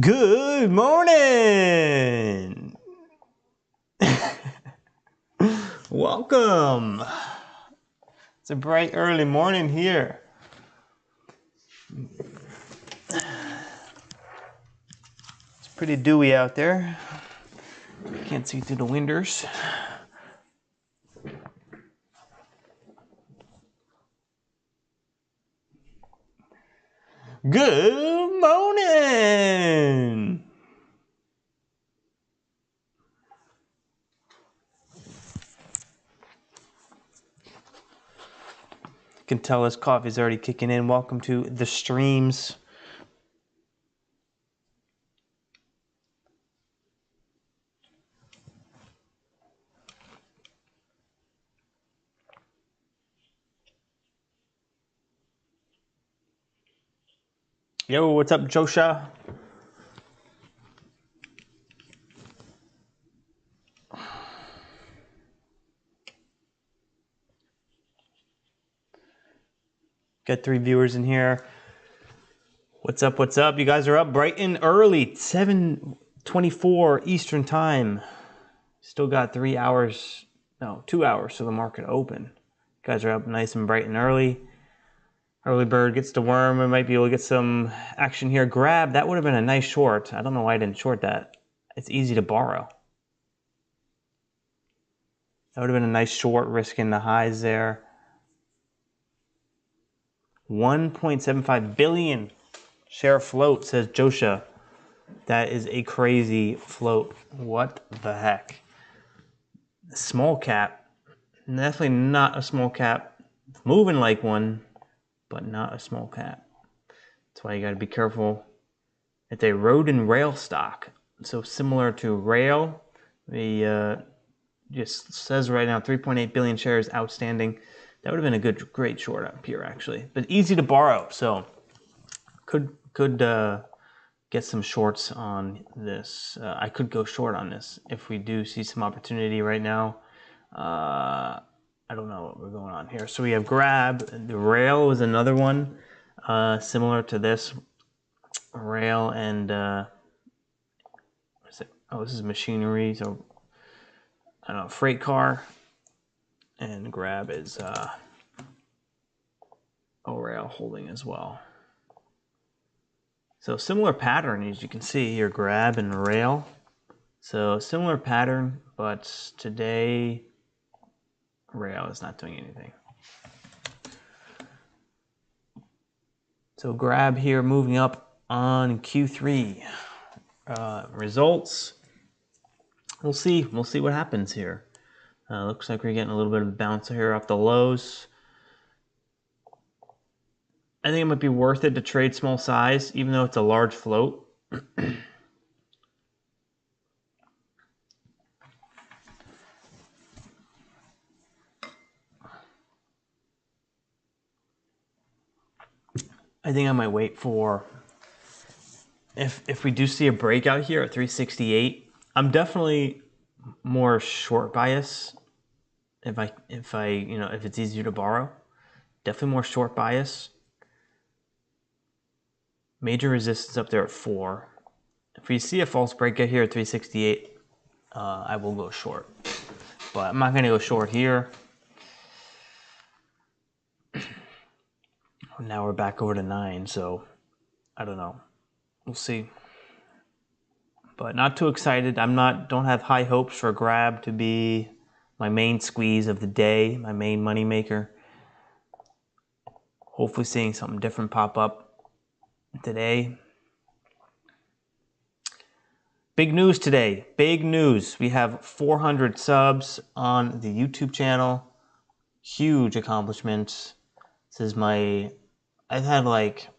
Good morning. Welcome. It's a bright early morning here. It's pretty dewy out there. Can't see through the windows. Good morning. You can tell this coffee's already kicking in. Welcome to the streams. Yo, what's up, Josha? Got 3 viewers in here. What's up, what's up? You guys are up bright and early, 7:24 Eastern time. Still got 2 hours to the market open. You guys are up nice and bright and early. Early bird gets the worm. We might be able to get some action here. Grab, that would have been a nice short. I don't know why I didn't short that. It's easy to borrow. That would have been a nice short, risking the highs there. 1.75 billion share float, says Josha. That is a crazy float. What the heck? Small cap. Definitely not a small cap. Moving like one, but not a small cap. That's why you got to be careful. It's a road and rail stock. So similar to rail, the just says right now 3.8 billion shares outstanding. That would have been a great short up here actually, but easy to borrow. So could get some shorts on this. I could go short on this if we do see some opportunity right now. I don't know what we're going on here. So we have grab. The rail was another one similar to this. Rail and what is it? Oh, this is machinery. So I don't know, freight car. And grab is rail holding as well. So similar pattern as you can see here, grab and rail. So similar pattern, but today rail is not doing anything. So grab here moving up on Q3 results. We'll see what happens here. Looks like we're getting a little bit of a bounce here off the lows. I think it might be worth it to trade small size, even though it's a large float. I think I might wait for, if we do see a breakout here at 368, I'm definitely more short bias. If it's easier to borrow, definitely more short bias. Major resistance up there at 4. If we see a false breakout here at 368, I will go short. But I'm not going to go short here. Now we're back over to 9, so I don't know. We'll see. But not too excited. Don't have high hopes for grab to be my main squeeze of the day, my main money maker. Hopefully seeing something different pop up today. Big news today. Big news. We have 400 subs on the YouTube channel. Huge accomplishment. This is I've had like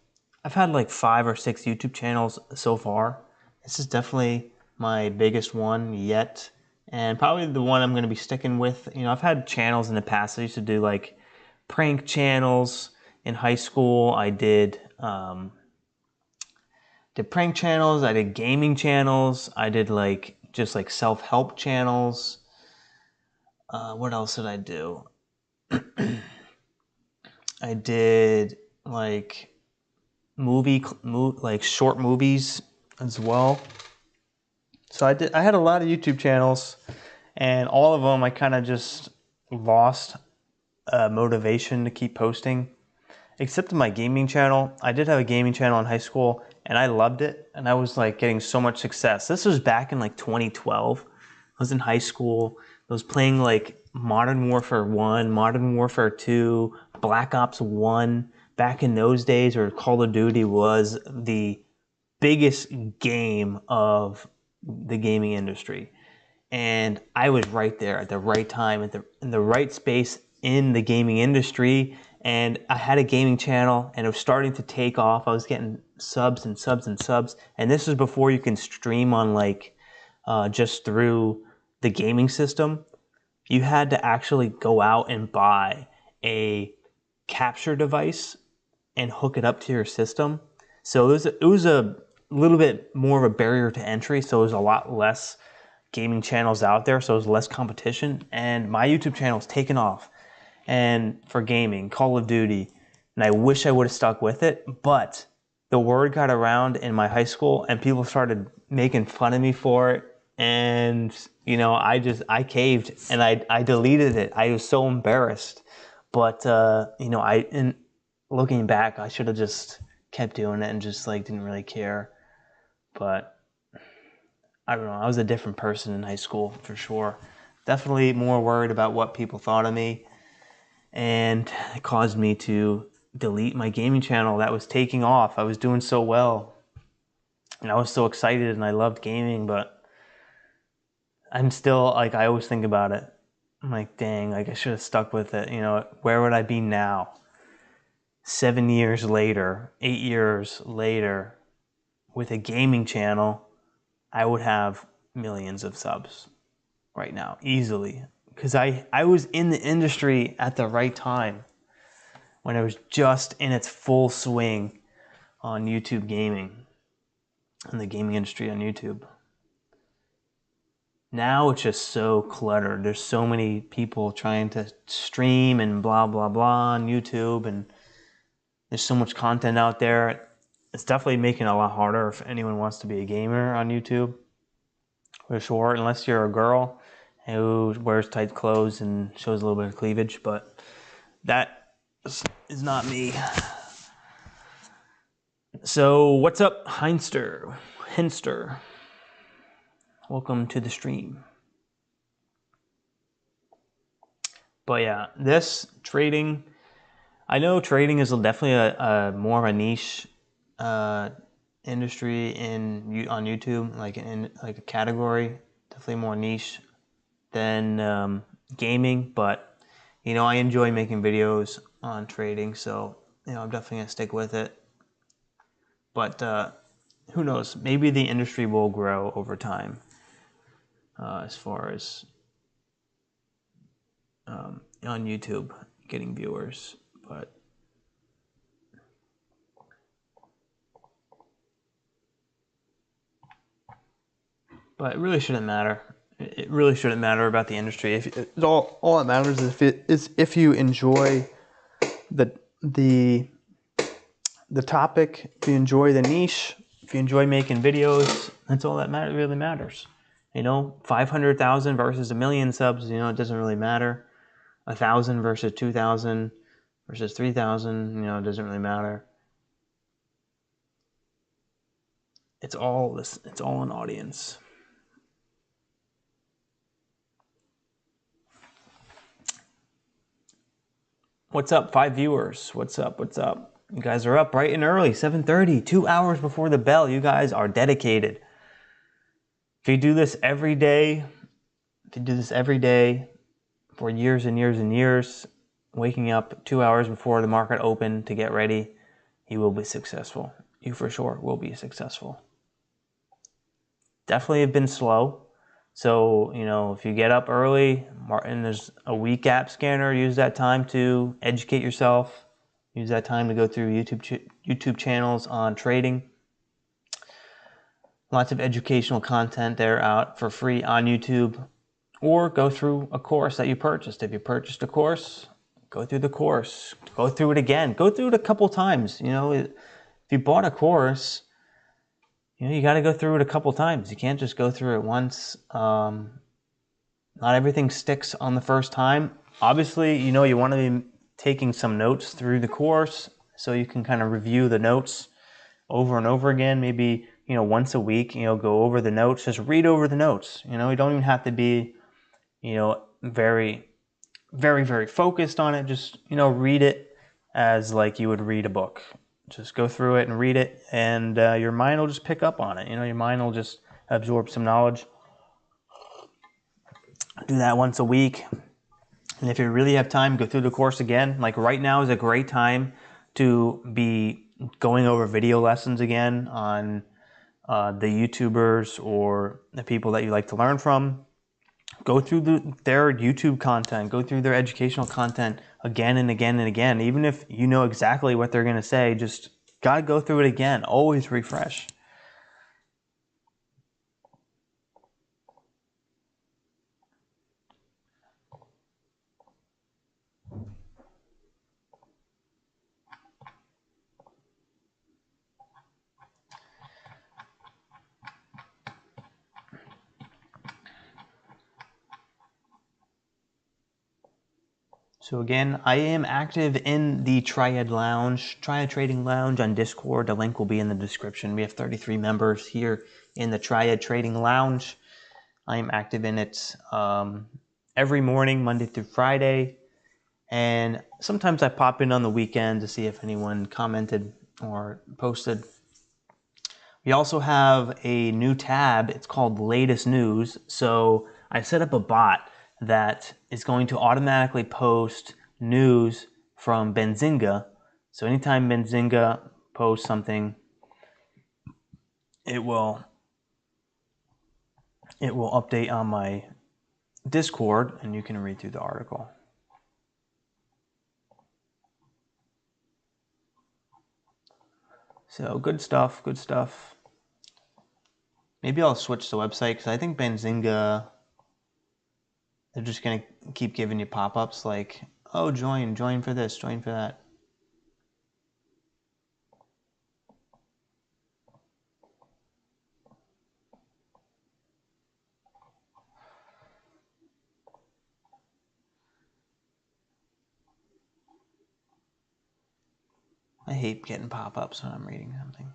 5 or 6 YouTube channels so far. This is definitely my biggest one yet, and probably the one I'm going to be sticking with. I've had channels in the past. I used to do like prank channels in high school. I did prank channels. I did gaming channels. I did just self-help channels. What else did I do? I did short movies as well. So I had a lot of YouTube channels, and all of them I kind of just lost motivation to keep posting. Except my gaming channel. I did have a gaming channel in high school, and I loved it, and I was like getting so much success. This was back in like 2012. I was in high school. I was playing like Modern Warfare 1, Modern Warfare 2, Black Ops 1. Back in those days, where Call of Duty was the biggest game of the gaming industry. And I was right there at the right time, in the right space in the gaming industry. And I had a gaming channel, and it was starting to take off. I was getting subs and subs and subs. And this was before you can stream on like just through the gaming system. You had to actually go out and buy a capture device and hook it up to your system. So it was a little bit more of a barrier to entry. So it was a lot less gaming channels out there, so there's less competition. And my YouTube channel is taken off, and for gaming, Call of Duty, and I wish I would have stuck with it, but the word got around in my high school, and people started making fun of me for it, and you know, I caved, and I deleted it. I was so embarrassed, but you know, in looking back, I should have just kept doing it and just like didn't really care, but I don't know, I was a different person in high school for sure. Definitely more worried about what people thought of me, and it caused me to delete my gaming channel that was taking off. I was doing so well, and I was so excited, and I loved gaming, but I'm still, like, I always think about it. I'm like, dang, like I should have stuck with it. You know, where would I be now? 7 years later, 8 years later, with a gaming channel, I would have millions of subs right now, easily. Because I was in the industry at the right time, when it was just in its full swing on YouTube gaming, and the gaming industry on YouTube. Now it's just so cluttered. There's so many people trying to stream and blah, blah, blah on YouTube, and there's so much content out there. It's definitely making it a lot harder if anyone wants to be a gamer on YouTube, for sure, unless you're a girl who wears tight clothes and shows a little bit of cleavage, but that is not me. So what's up, Hinster? Welcome to the stream. But yeah, this trading, I know trading is definitely a more of a niche industry on YouTube, like a category, definitely more niche than gaming. But you know, I enjoy making videos on trading, so you know, I'm definitely gonna stick with it. But who knows? Maybe the industry will grow over time, as far as on YouTube getting viewers, but it really shouldn't matter. It really shouldn't matter about the industry. If all that matters is if you enjoy the topic, if you enjoy the niche, if you enjoy making videos, that's all that really matters. You know, 500,000 versus 1 million subs, you know, it doesn't really matter. 1,000 versus 2,000 versus 3,000, you know, it doesn't really matter. It's all an audience. What's up, 5 viewers? What's up? You guys are up bright and early, 7:30, 2 hours before the bell. You guys are dedicated. If you do this every day, for years and years and years, waking up 2 hours before the market open to get ready, you will be successful. You for sure will be successful. Definitely have been slow. So, you know, if you get up early and there's a weak gap scanner, use that time to educate yourself. Use that time to go through YouTube channels on trading. Lots of educational content there out for free on YouTube. Or go through a course that you purchased. If you purchased a course, go through the course. Go through it again. Go through it a couple times. You know, if you bought a course, you got to go through it a couple times. You can't just go through it once. Not everything sticks on the first time. Obviously, you want to be taking some notes through the course so you can kind of review the notes over and over again. Maybe, once a week, go over the notes. Just read over the notes. You don't even have to be, very, very, very focused on it. Just, read it as like you would read a book. Just go through it and read it, and your mind will just pick up on it. Your mind will just absorb some knowledge. Do that once a week. And if you really have time, go through the course again. Like right now is a great time to be going over video lessons again on the YouTubers or the people that you like to learn from. Go through their YouTube content. Go through their educational content again and again and again. Even if you know exactly what they're going to say, just gotta go through it again. Always refresh. So again, I am active in the Triad Trading Lounge on Discord. The link will be in the description. We have 33 members here in the Triad Trading Lounge. I am active in it every morning, Monday through Friday. And sometimes I pop in on the weekend to see if anyone commented or posted. We also have a new tab. It's called Latest News. So I set up a bot that is going to automatically post news from Benzinga. So anytime Benzinga posts something, it will update on my Discord, and you can read through the article. So good stuff, good stuff. Maybe I'll switch the website because I think Benzinga, they're just going to keep giving you pop-ups like, oh, join for this, join for that. I hate getting pop-ups when I'm reading something.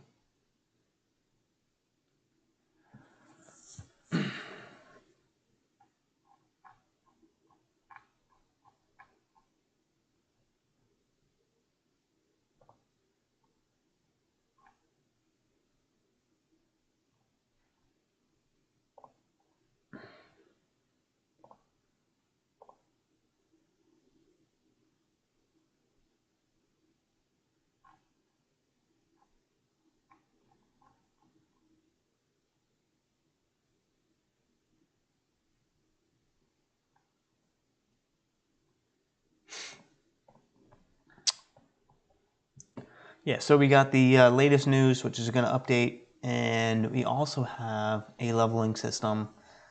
Yeah, so we got the latest news, which is going to update, and we also have a leveling system.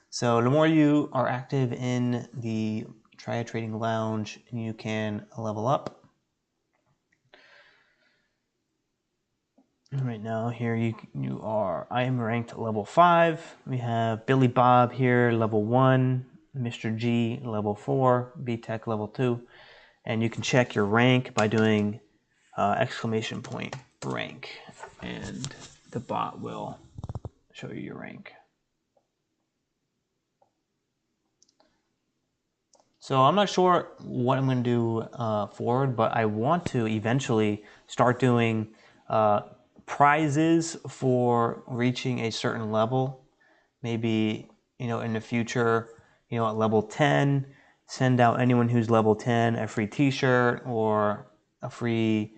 So the more you are active in the Triad Trading Lounge, you can level up. Right now here I am ranked level 5. We have Billy Bob here, level 1, Mr. G, level 4, B-Tech, level 2. And you can check your rank by doing ! rank, and the bot will show you your rank. So I'm not sure what I'm going to do forward, but I want to eventually start doing prizes for reaching a certain level. Maybe, in the future, at level 10, send out anyone who's level 10 a free t-shirt or a free,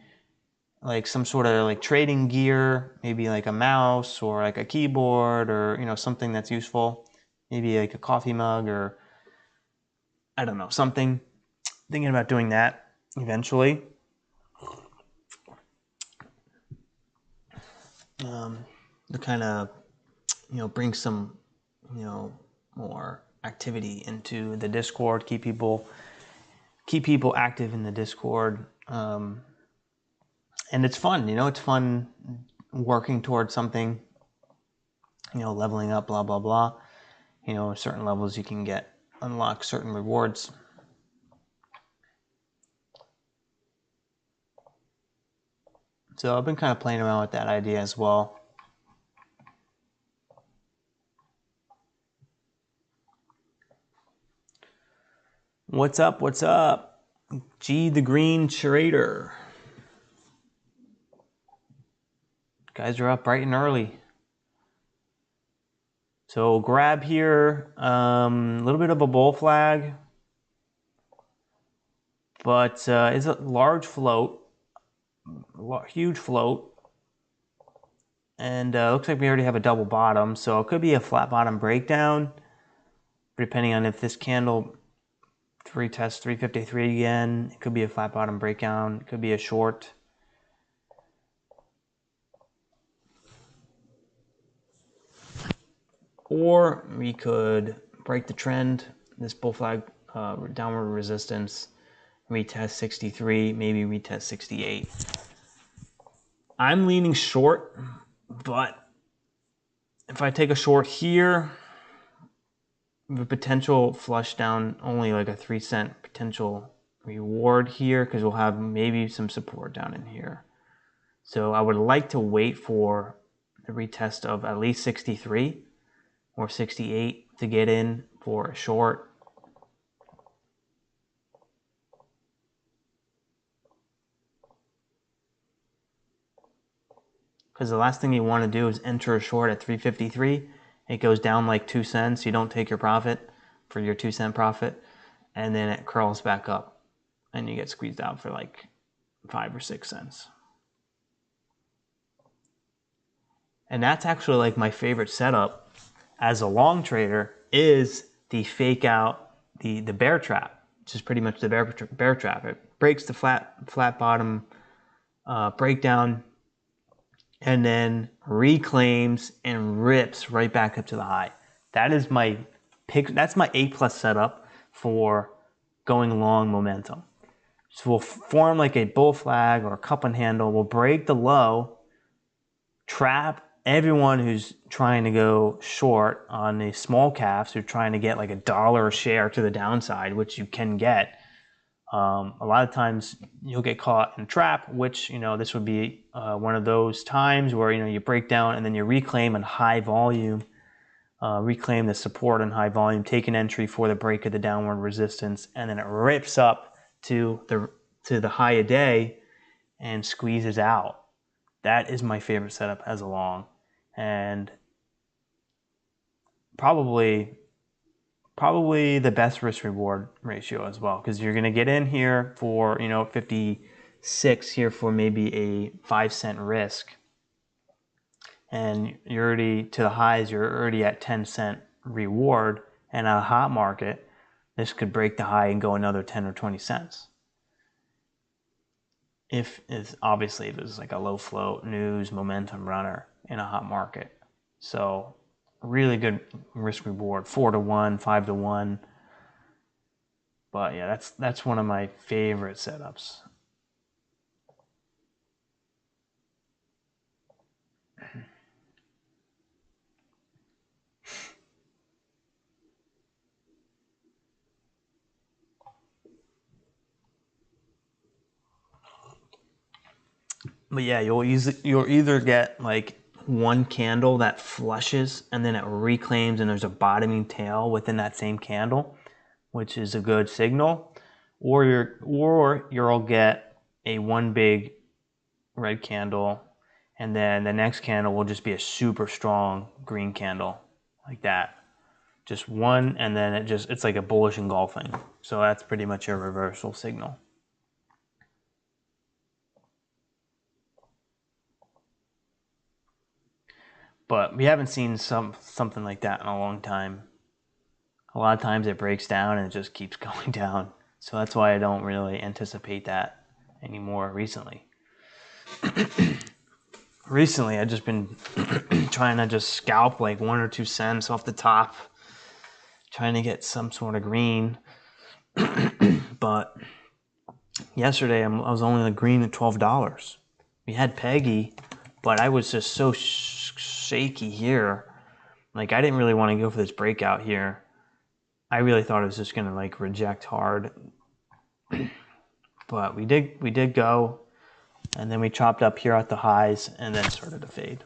like some sort of like trading gear, maybe like a mouse or like a keyboard or, something that's useful. Maybe like a coffee mug or I don't know, something. Thinking about doing that eventually. To kind of, bring some, more activity into the Discord, keep people active in the Discord. And it's fun, it's fun working towards something you know, leveling up, blah, blah, blah. You know, at certain levels you can unlock certain rewards. So I've been kind of playing around with that idea as well. What's up? What's up? G the Green Trader. Guys are up bright and early. So grab here, a little bit of a bull flag, but it's a large float, huge float. And looks like we already have a double bottom, so it could be a flat bottom breakdown, depending on if this candle retests 353 again. It could be a flat bottom breakdown, it could be a short. Or we could break the trend, this bull flag downward resistance, retest 63, maybe retest 68. I'm leaning short, but if I take a short here, the potential flush down only like a 3-cent potential reward here, because we'll have maybe some support down in here. So I would like to wait for the retest of at least 63 or 68 to get in for a short. Because the last thing you want to do is enter a short at 353. It goes down like 2 cents. You don't take your profit for your 2-cent profit. And then it curls back up. And you get squeezed out for like 5 or 6 cents. And that's actually like my favorite setup as a long trader, is the fake out, the bear trap, which is pretty much the bear trap. It breaks the flat bottom breakdown, and then reclaims and rips right back up to the high. That is my pick. That's my A+ setup for going long momentum. So we'll form like a bull flag or a cup and handle. We'll break the low, trap everyone who's trying to go short on the small caps, who're trying to get like $1 a share to the downside, which you can get. A lot of times you'll get caught in a trap, which, you know, this would be one of those times where, you know, you break down and then you reclaim in high volume, reclaim the support in high volume, take an entry for the break of the downward resistance, and then it rips up to the high a day and squeezes out. That is my favorite setup as a long, and probably the best risk reward ratio as well, because you're going to get in here for, you know, 56 here for maybe a 5-cent risk, and you're already to the highs, you're already at 10-cent reward. And at a hot market, this could break the high and go another 10 or 20 cents. If it's obviously if it's like a low float news momentum runner in a hot market. So really good risk reward, 4-to-1, 5-to-1. But yeah, that's one of my favorite setups. But yeah, you'll either get like one candle that flushes and then it reclaims and there's a bottoming tail within that same candle, which is a good signal, or you'll get a one big red candle and then the next candle will just be a super strong green candle like that. Just one, and then it's like a bullish engulfing. So that's pretty much a reversal signal. But we haven't seen something like that in a long time. A lot of times it breaks down and it just keeps going down. So that's why I don't really anticipate that anymore recently. Recently, I've just been trying to just scalp like 1 or 2 cents off the top, trying to get some sort of green. But yesterday, I was only like green at $12. We had Peggy, but I was just so shaky here. Like, I didn't really want to go for this breakout here. I really thought it was just going to like reject hard. But we did go, and then we chopped up here at the highs and then started to fade.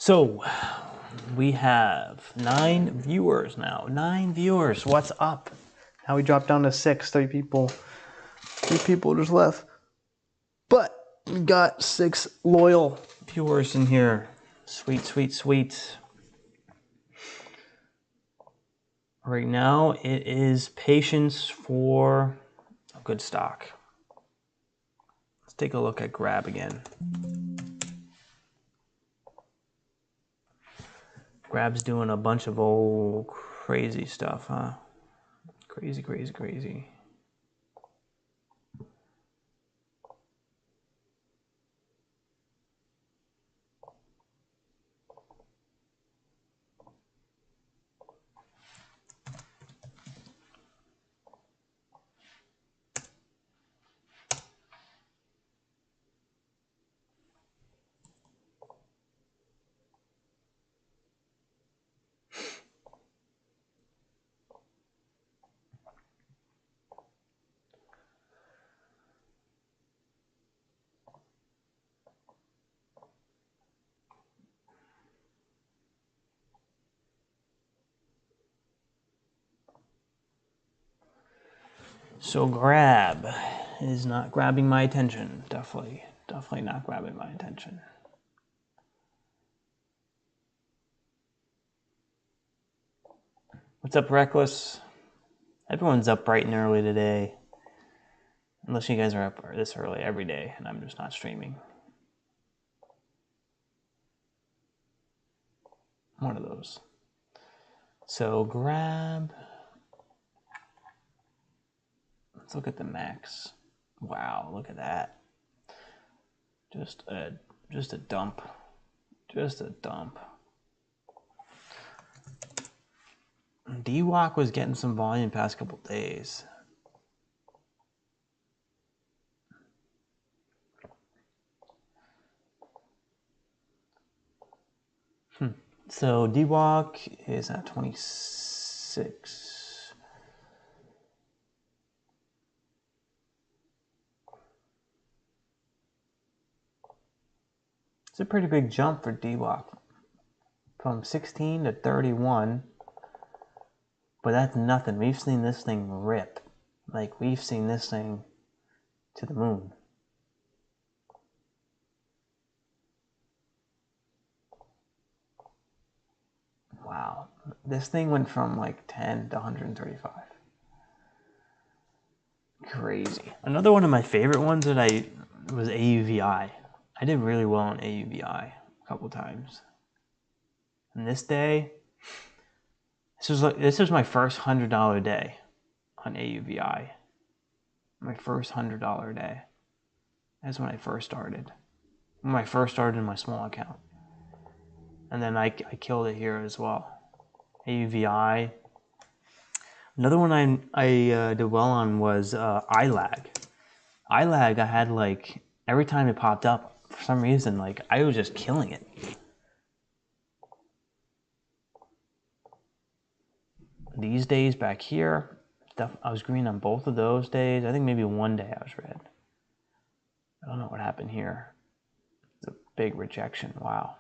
So we have 9 viewers now. 9 viewers. What's up? Now we dropped down to 6. 3 people just left. But we got 6 loyal viewers in here. Sweet, sweet, sweet. Right now it is patience for a good stock. Let's take a look at Grab again. Grab's doing a bunch of old crazy stuff, huh? Crazy, crazy, crazy. So Grab is not grabbing my attention. Definitely not grabbing my attention. What's up, Reckless? Everyone's up bright and early today. Unless you guys are up this early every day and I'm just not streaming. One of those. So Grab. Let's look at the max. Wow, look at that. Just a dump. Just a dump. DWAC was getting some volume past couple days. So DWAC is at 26. It's a pretty big jump for DWAC. From 16 to 31. But that's nothing. We've seen this thing rip. Like, we've seen this thing to the moon. Wow. This thing went from like 10 to 135. Crazy. Another one of my favorite ones that was AUVI. I did really well on AUVI a couple times. And this day, This was my first $100 day on AUVI. My first $100 day. That's when I first started. When I first started in my small account. And then I killed it here as well. AUVI. Another one I did well on was iLag. iLag, I had like, every time it popped up, for some reason, like, I was just killing it. These days back here, I was green on both of those days. I think maybe one day I was red. I don't know what happened here. It's a big rejection. Wow.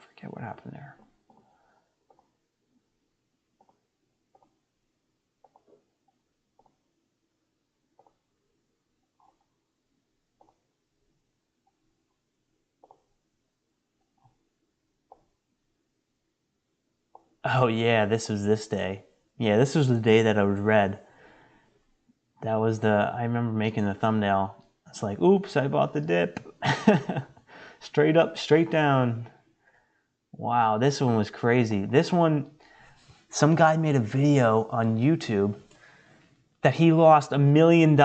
Forget what happened there. Oh yeah, this was this day. Yeah, this was the day that I was red. That was I remember making the thumbnail. It's like, oops, I bought the dip. Straight up, straight down. Wow, this one was crazy. This one, some guy made a video on YouTube that he lost $1 million.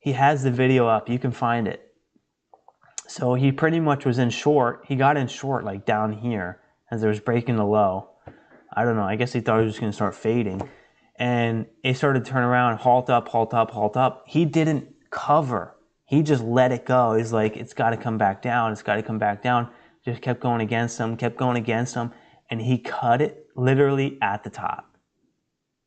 He has the video up, you can find it. So he pretty much was in short. He got in short like down here as it was breaking the low. I don't know, I guess he thought it was just gonna start fading. And it started to turn around, halt up, halt up, halt up. He didn't cover. He just let it go. He's like, it's got to come back down. It's got to come back down. Just kept going against him, kept going against him. And he cut it literally at the top.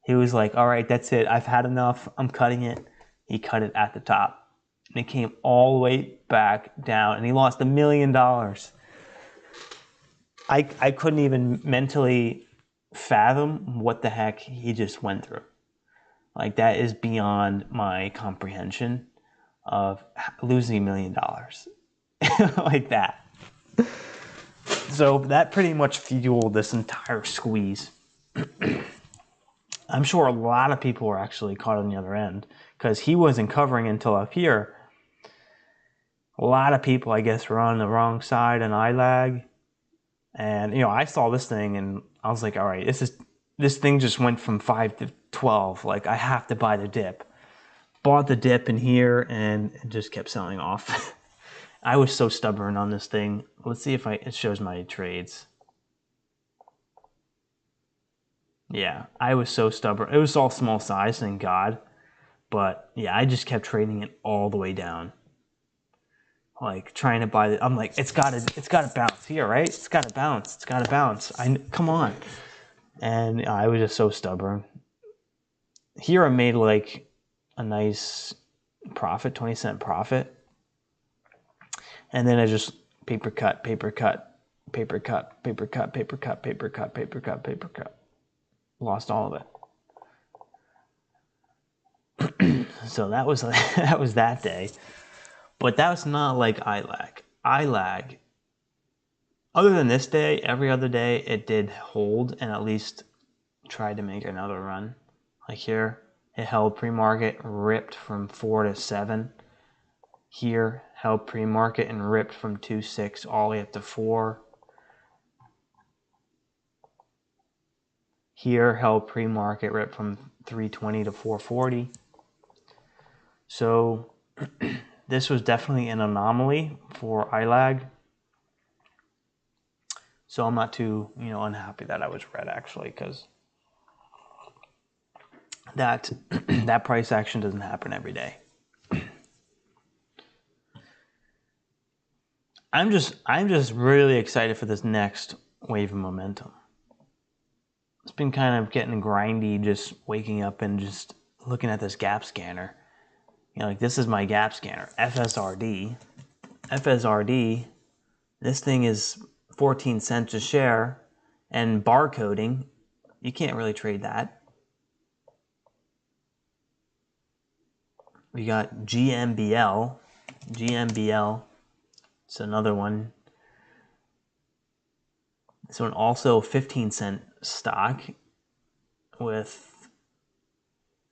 He was like, all right, that's it. I've had enough. I'm cutting it. He cut it at the top. And it came all the way back down. And he lost $1 million. I couldn't even mentally fathom what the heck he just went through. Like, that is beyond my comprehension of losing $1 million like that. So that pretty much fueled this entire squeeze. I'm sure a lot of people were actually caught on the other end because he wasn't covering until up here. A lot of people, I guess, were on the wrong side on iLag. And, you know, I saw this thing and I was like, all right, this thing just went from 5 to 12. Like, I have to buy the dip. Bought the dip in here and it just kept selling off. I was so stubborn on this thing. Let's see if it shows my trades. Yeah, I was so stubborn. It was all small size, thank God. But yeah, I just kept trading it all the way down. Like, trying to buy I'm like, it's gotta bounce here, right? It's gotta bounce. It's gotta bounce. Come on. And I was just so stubborn. Here I made like a nice profit, 20-cent profit. And then I just paper cut, paper cut, paper cut, paper cut, paper cut, paper cut, paper cut, paper cut. Lost all of it. So that was that day. But that was not like iLag. iLag, other than this day, every other day it did hold and at least tried to make another run. Like here, it held pre-market, ripped from 4 to 7. Here, held pre-market and ripped from 2.6 all the way up to 4. Here, held pre-market, ripped from 320 to 440. So this was definitely an anomaly for iLag. So I'm not too, unhappy that I was red actually, because that price action doesn't happen every day. I'm just really excited for this next wave of momentum. It's been kind of getting grindy, just waking up and just looking at this gap scanner. Like, this is my gap scanner, FSRD. FSRD, this thing is 14 cents a share, and barcoding, you can't really trade that. We got GMBL. GMBL, it's another one. This one also 15-cent stock with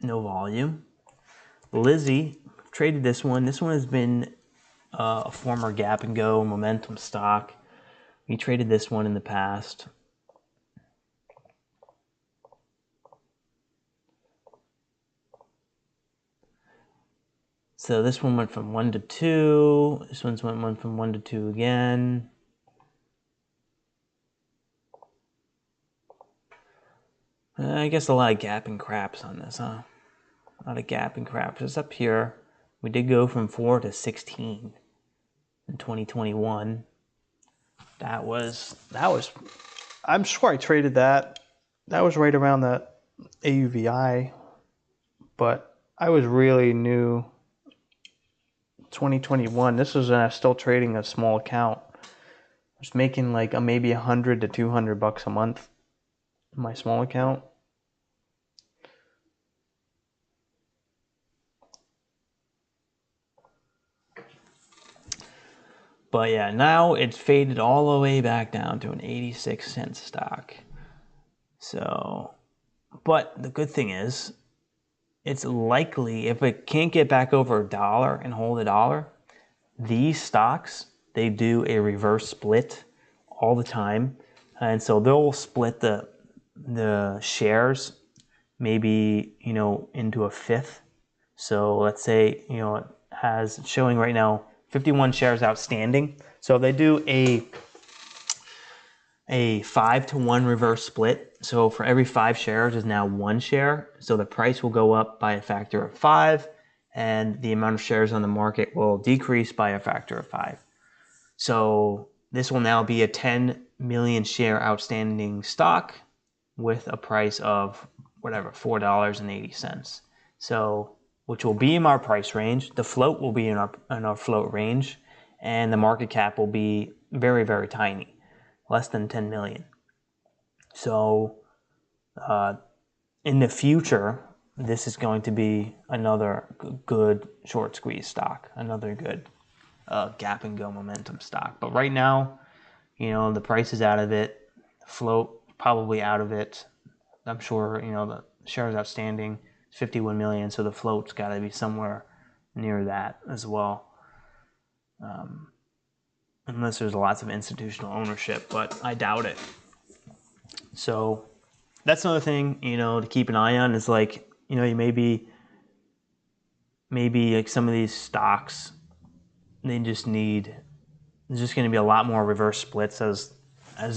no volume. Lizzie, traded this one. This one has been a former Gap and Go momentum stock. We traded this one in the past. So this one went from 1 to 2. This one's went from 1 to 2 again. I guess a lot of gap and craps on this, huh? A lot of gap and craps. It's up here. We did go from 4 to 16 in 2021. That was, I'm sure I traded that. That was right around the AUVI, but I was really new 2021. This was when I was still trading a small account. I was making like maybe $100 to $200 a month in my small account. But yeah, now it's faded all the way back down to an 86-cent stock. So, but the good thing is, it's likely if it can't get back over $1 and hold $1, these stocks, they do a reverse split all the time. And so they'll split the shares maybe, into a fifth. So let's say, it has showing right now 51 shares outstanding. So they do a 5-to-1 reverse split. So for every 5 shares is now 1 share. So the price will go up by a factor of 5, and the amount of shares on the market will decrease by a factor of 5. So this will now be a 10 million share outstanding stock with a price of whatever, $4.80. So, which will be in our price range. The float will be in our float range, and the market cap will be very, very tiny, less than 10 million. So, in the future, this is going to be another good short squeeze stock, another good gap and go momentum stock. But right now, the price is out of it, the float probably out of it. I'm sure, the shares outstanding is 51 million, so the float's got to be somewhere near that as well. Unless there's lots of institutional ownership, but I doubt it. So that's another thing, to keep an eye on is like, you maybe like some of these stocks, there's just going to be a lot more reverse splits as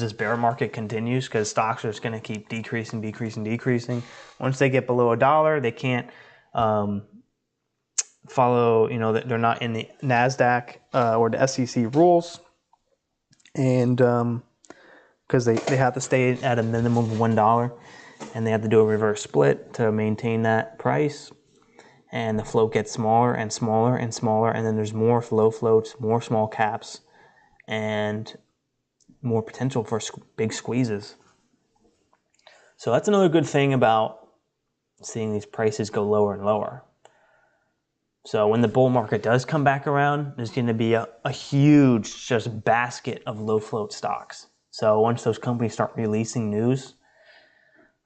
this bear market continues, because stocks are just going to keep decreasing. Once they get below $1, they can't follow, they're not in the NASDAQ or the SEC rules, and because they have to stay at a minimum of $1, and they have to do a reverse split to maintain that price, and the float gets smaller and smaller and smaller, and then there's more low floats, more small caps, and more potential for big squeezes. So that's another good thing about seeing these prices go lower and lower. So when the bull market does come back around, there's going to be a huge just basket of low float stocks. So once those companies start releasing news,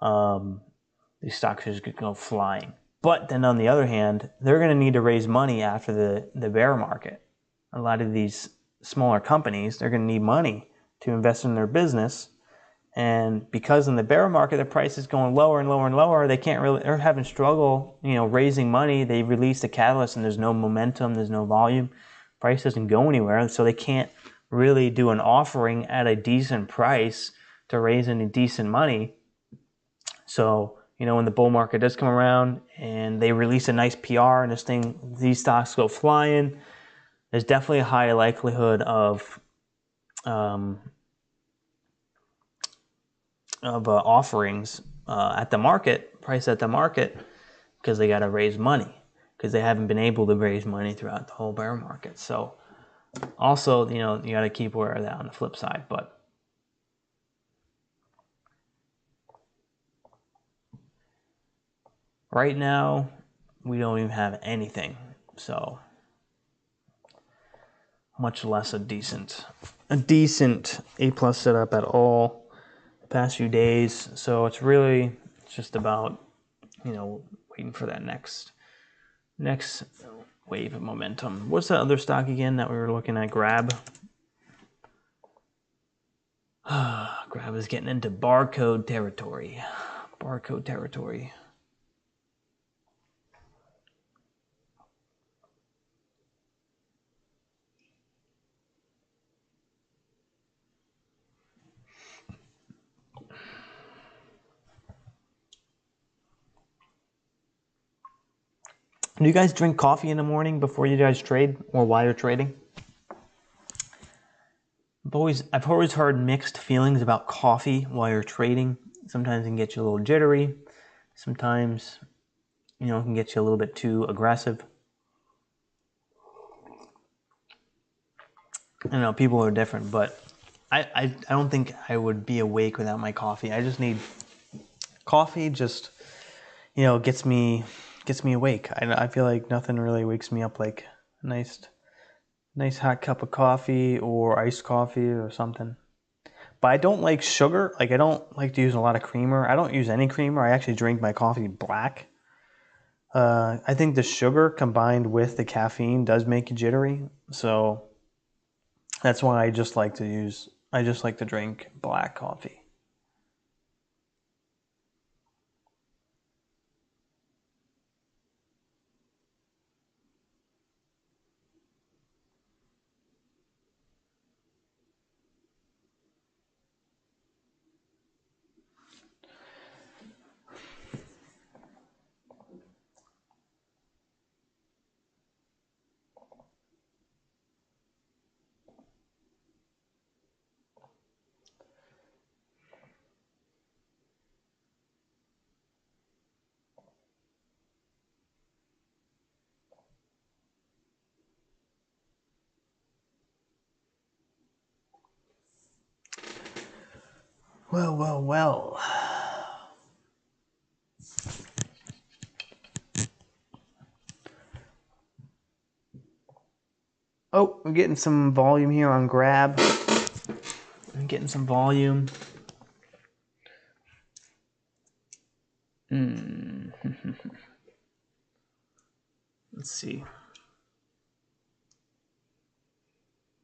these stocks are just going to go flying. But then on the other hand, they're going to need to raise money after the bear market. A lot of these smaller companies, they're going to need money to invest in their business, and because in the bear market the price is going lower and lower and lower, they're having struggle, raising money. They release the catalyst and there's no momentum, there's no volume, price doesn't go anywhere, so they can't really do an offering at a decent price to raise any decent money. So, when the bull market does come around and they release a nice PR and these stocks go flying, there's definitely a high likelihood of offerings at the market, because they got to raise money, because they haven't been able to raise money throughout the whole bear market. So also, you got to keep aware of that on the flip side. But right now, we don't even have anything. So much less a decent A+ setup at all the past few days. So it's just about, waiting for that next wave of momentum. What's that other stock again that we were looking at? Grab. Grab is getting into barcode territory. Barcode territory. Do you guys drink coffee in the morning before you guys trade or while you're trading? I've always heard mixed feelings about coffee while you're trading. Sometimes it can get you a little jittery. Sometimes, it can get you a little bit too aggressive. I know people are different, but I don't think I would be awake without my coffee. I just need coffee. Just gets me awake. I feel like nothing really wakes me up like a nice hot cup of coffee or iced coffee or something. But I don't like sugar. Like, I don't like to use a lot of creamer. I don't use any creamer. I actually drink my coffee black. I think the sugar combined with the caffeine does make you jittery. So that's why I just like to drink black coffee. Well. Oh, I'm getting some volume here on grab. I'm getting some volume. Let's see.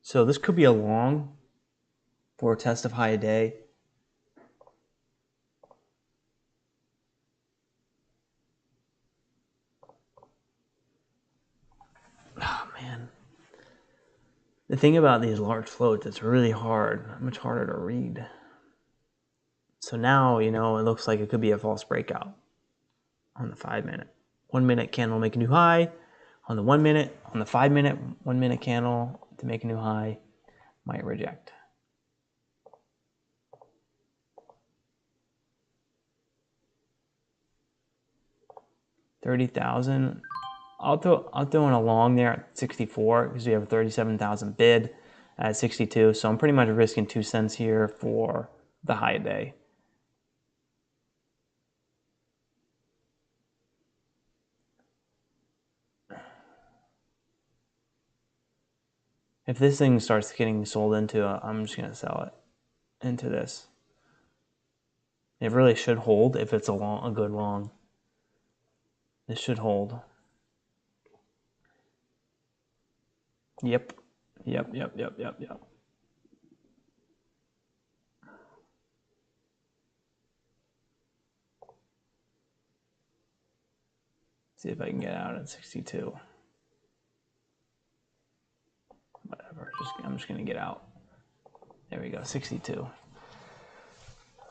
So this could be a long for a test of high a day. Oh, man. The thing about these large floats, it's really hard, much harder to read. So now, it looks like it could be a false breakout on the 5 minute. 1 minute candle make a new high. On the 1 minute, on the 5 minute, 1 minute candle to make a new high might reject. $30,000. I'll throw in a long there at 64 because we have a 37,000 bid at 62. So I'm pretty much risking 2 cents here for the high day. If this thing starts getting sold into, I'm just gonna sell it into this. It really should hold if it's a good long. This should hold. Yep. See if I can get out at 62. Whatever, I'm just gonna get out. There we go, 62.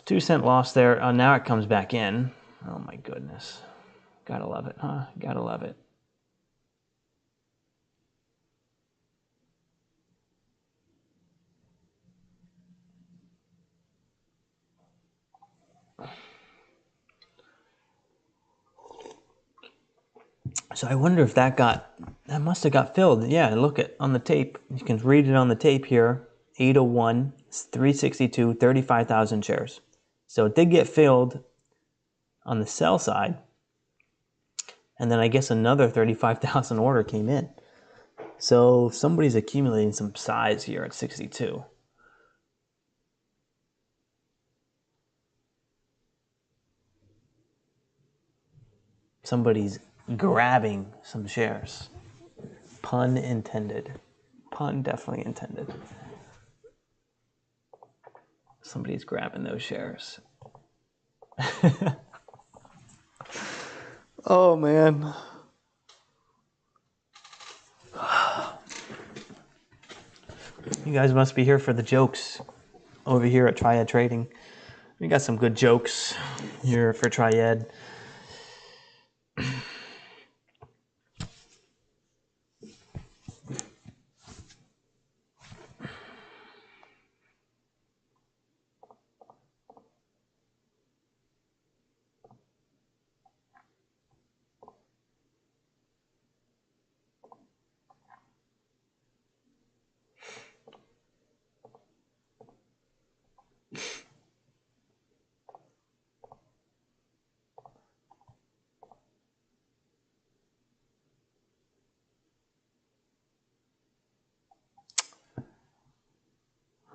2 cent loss there. Now it comes back in. Oh my goodness. Gotta love it, huh? Gotta love it. So I wonder if that must have got filled. Yeah, look at on the tape. You can read it on the tape here. 801, 362, 35,000 shares. So it did get filled on the sell side. And then I guess another 35,000 order came in. So somebody's accumulating some size here at 62. Somebody's grabbing some shares. Pun intended. Pun definitely intended. Somebody's grabbing those shares. Oh, man. You guys must be here for the jokes over here at Triad Trading. We got some good jokes here for Triad.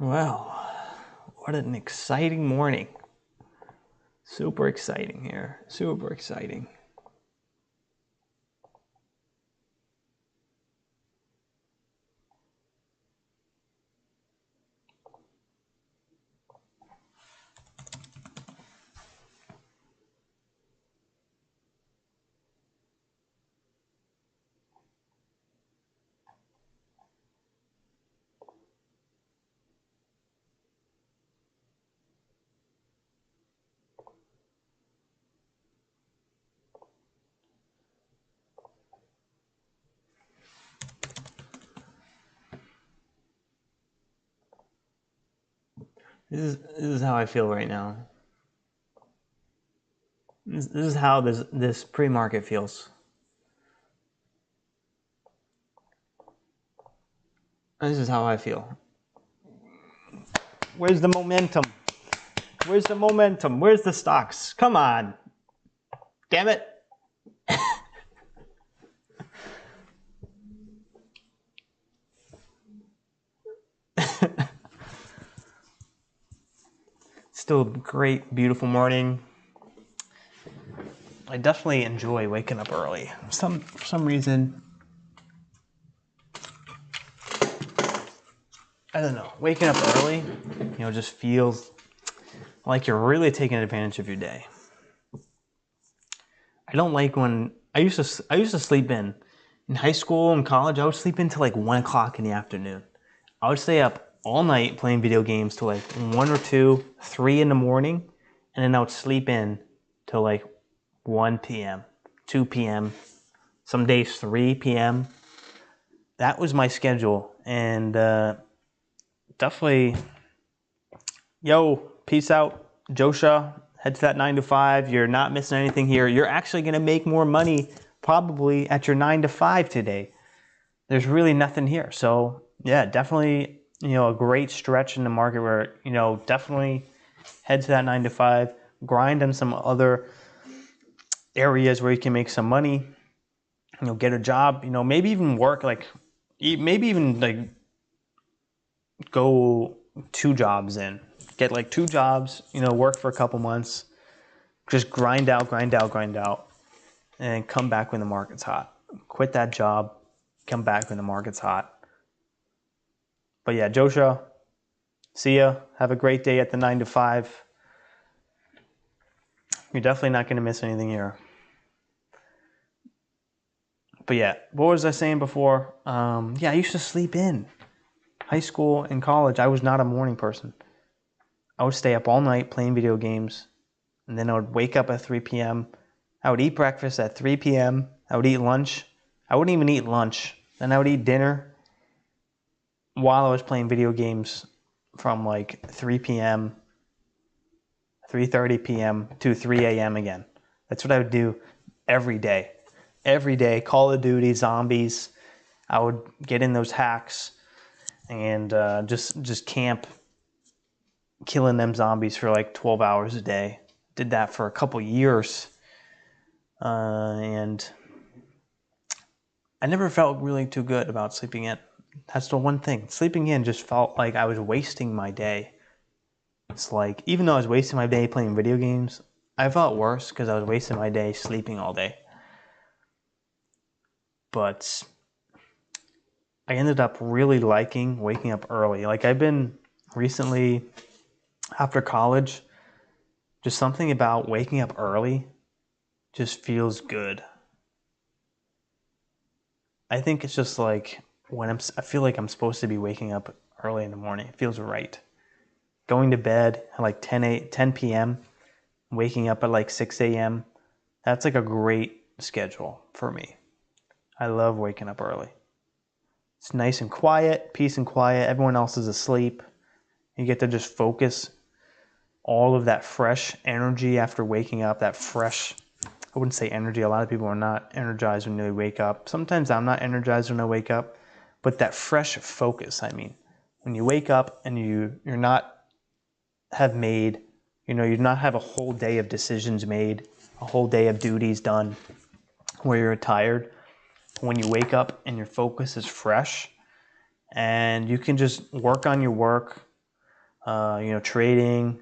Well, what an exciting morning. Super exciting here. Super exciting. This is how I feel right now. This is how this pre-market feels. This is how I feel. Where's the momentum? Where's the momentum? Where's the stocks? Come on. Damn it. Still a great, beautiful morning. I definitely enjoy waking up early. For some reason, I don't know. Waking up early, just feels like you're really taking advantage of your day. I don't like when I used to sleep in high school and college. I would sleep in till like 1 o'clock in the afternoon. I would stay up all night playing video games till like 1 or 2, 3 in the morning, and then I would sleep in till like 1 p.m., 2 p.m., some days 3 p.m. That was my schedule, and definitely, peace out, Josha. Head to that 9 to 5. You're not missing anything here. You're actually going to make more money probably at your 9 to 5 today. There's really nothing here. So, yeah, definitely, a great stretch in the market where, definitely head to that 9 to 5. Grind on some other areas where you can make some money. Get a job. Maybe even work go 2 jobs in. Get like 2 jobs, work for a couple months. Just grind out, and come back when the market's hot. Quit that job, come back when the market's hot. But yeah, Josha, see ya. Have a great day at the 9 to 5. You're definitely not going to miss anything here. But yeah, what was I saying before? I used to sleep in. High school and college, I was not a morning person. I would stay up all night playing video games, and then I would wake up at 3 p.m. I would eat breakfast at 3 p.m. I would eat lunch. I wouldn't even eat lunch. Then I would eat dinner while I was playing video games from like 3 p.m., 3:30 p.m. to 3 a.m. again. That's what I would do every day. Every day, Call of Duty, zombies. I would get in those hacks and just camp, killing them zombies for like 12 hours a day. Did that for a couple years. And I never felt really too good about sleeping in. That's the one thing. Sleeping in just felt like I was wasting my day. It's like, even though I was wasting my day playing video games, I felt worse because I was wasting my day sleeping all day. But I ended up really liking waking up early. Like, I've been recently after college, just something about waking up early just feels good. I think it's just like when I feel like I'm supposed to be waking up early in the morning. It feels right. Going to bed at like 10 p.m., waking up at like 6 a.m., that's like a great schedule for me. I love waking up early. It's nice and quiet, peace and quiet. Everyone else is asleep. You get to just focus all of that fresh energy after waking up, that fresh, I wouldn't say energy. A lot of people are not energized when they wake up. Sometimes I'm not energized when I wake up, but that fresh focus, I mean, when you wake up and you're not have made, you not have a whole day of decisions made, a whole day of duties done where you're tired. When you wake up and your focus is fresh and you can just work on your work, trading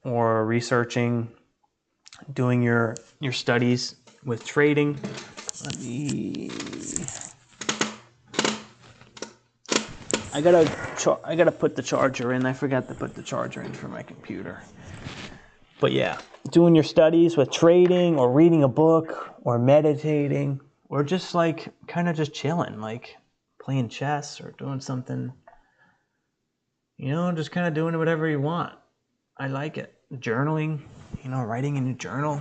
or researching, doing your studies with trading. I gotta put the charger in. I forgot to put the charger in for my computer. But yeah, doing your studies with trading or reading a book or meditating or just like kind of just chilling, like playing chess or doing something, just kind of doing whatever you want. I like it. Journaling, writing in your journal,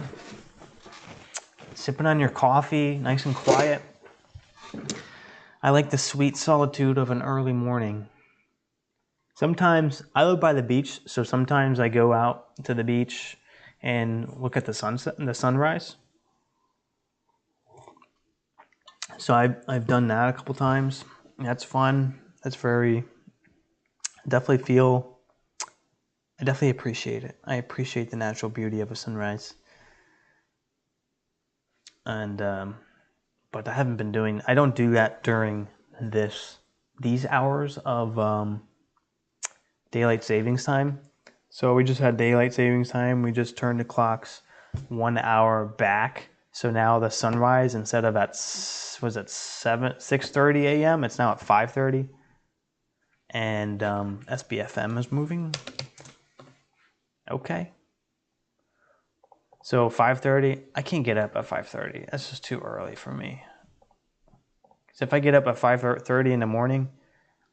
sipping on your coffee, nice and quiet. I like the sweet solitude of an early morning. Sometimes I live by the beach, so sometimes I go out to the beach and look at the sunset and the sunrise. So I've done that a couple times. That's fun. That's I definitely appreciate it. I appreciate the natural beauty of a sunrise. And but I don't do that during these hours of daylight savings time. So we just had daylight savings time. We just turned the clocks 1 hour back. So now the sunrise, instead of at 6:30 a.m., it's now at 5:30. And SBFM is moving. Okay. So 5:30, I can't get up at 5:30. That's just too early for me. So if I get up at 5:30 in the morning,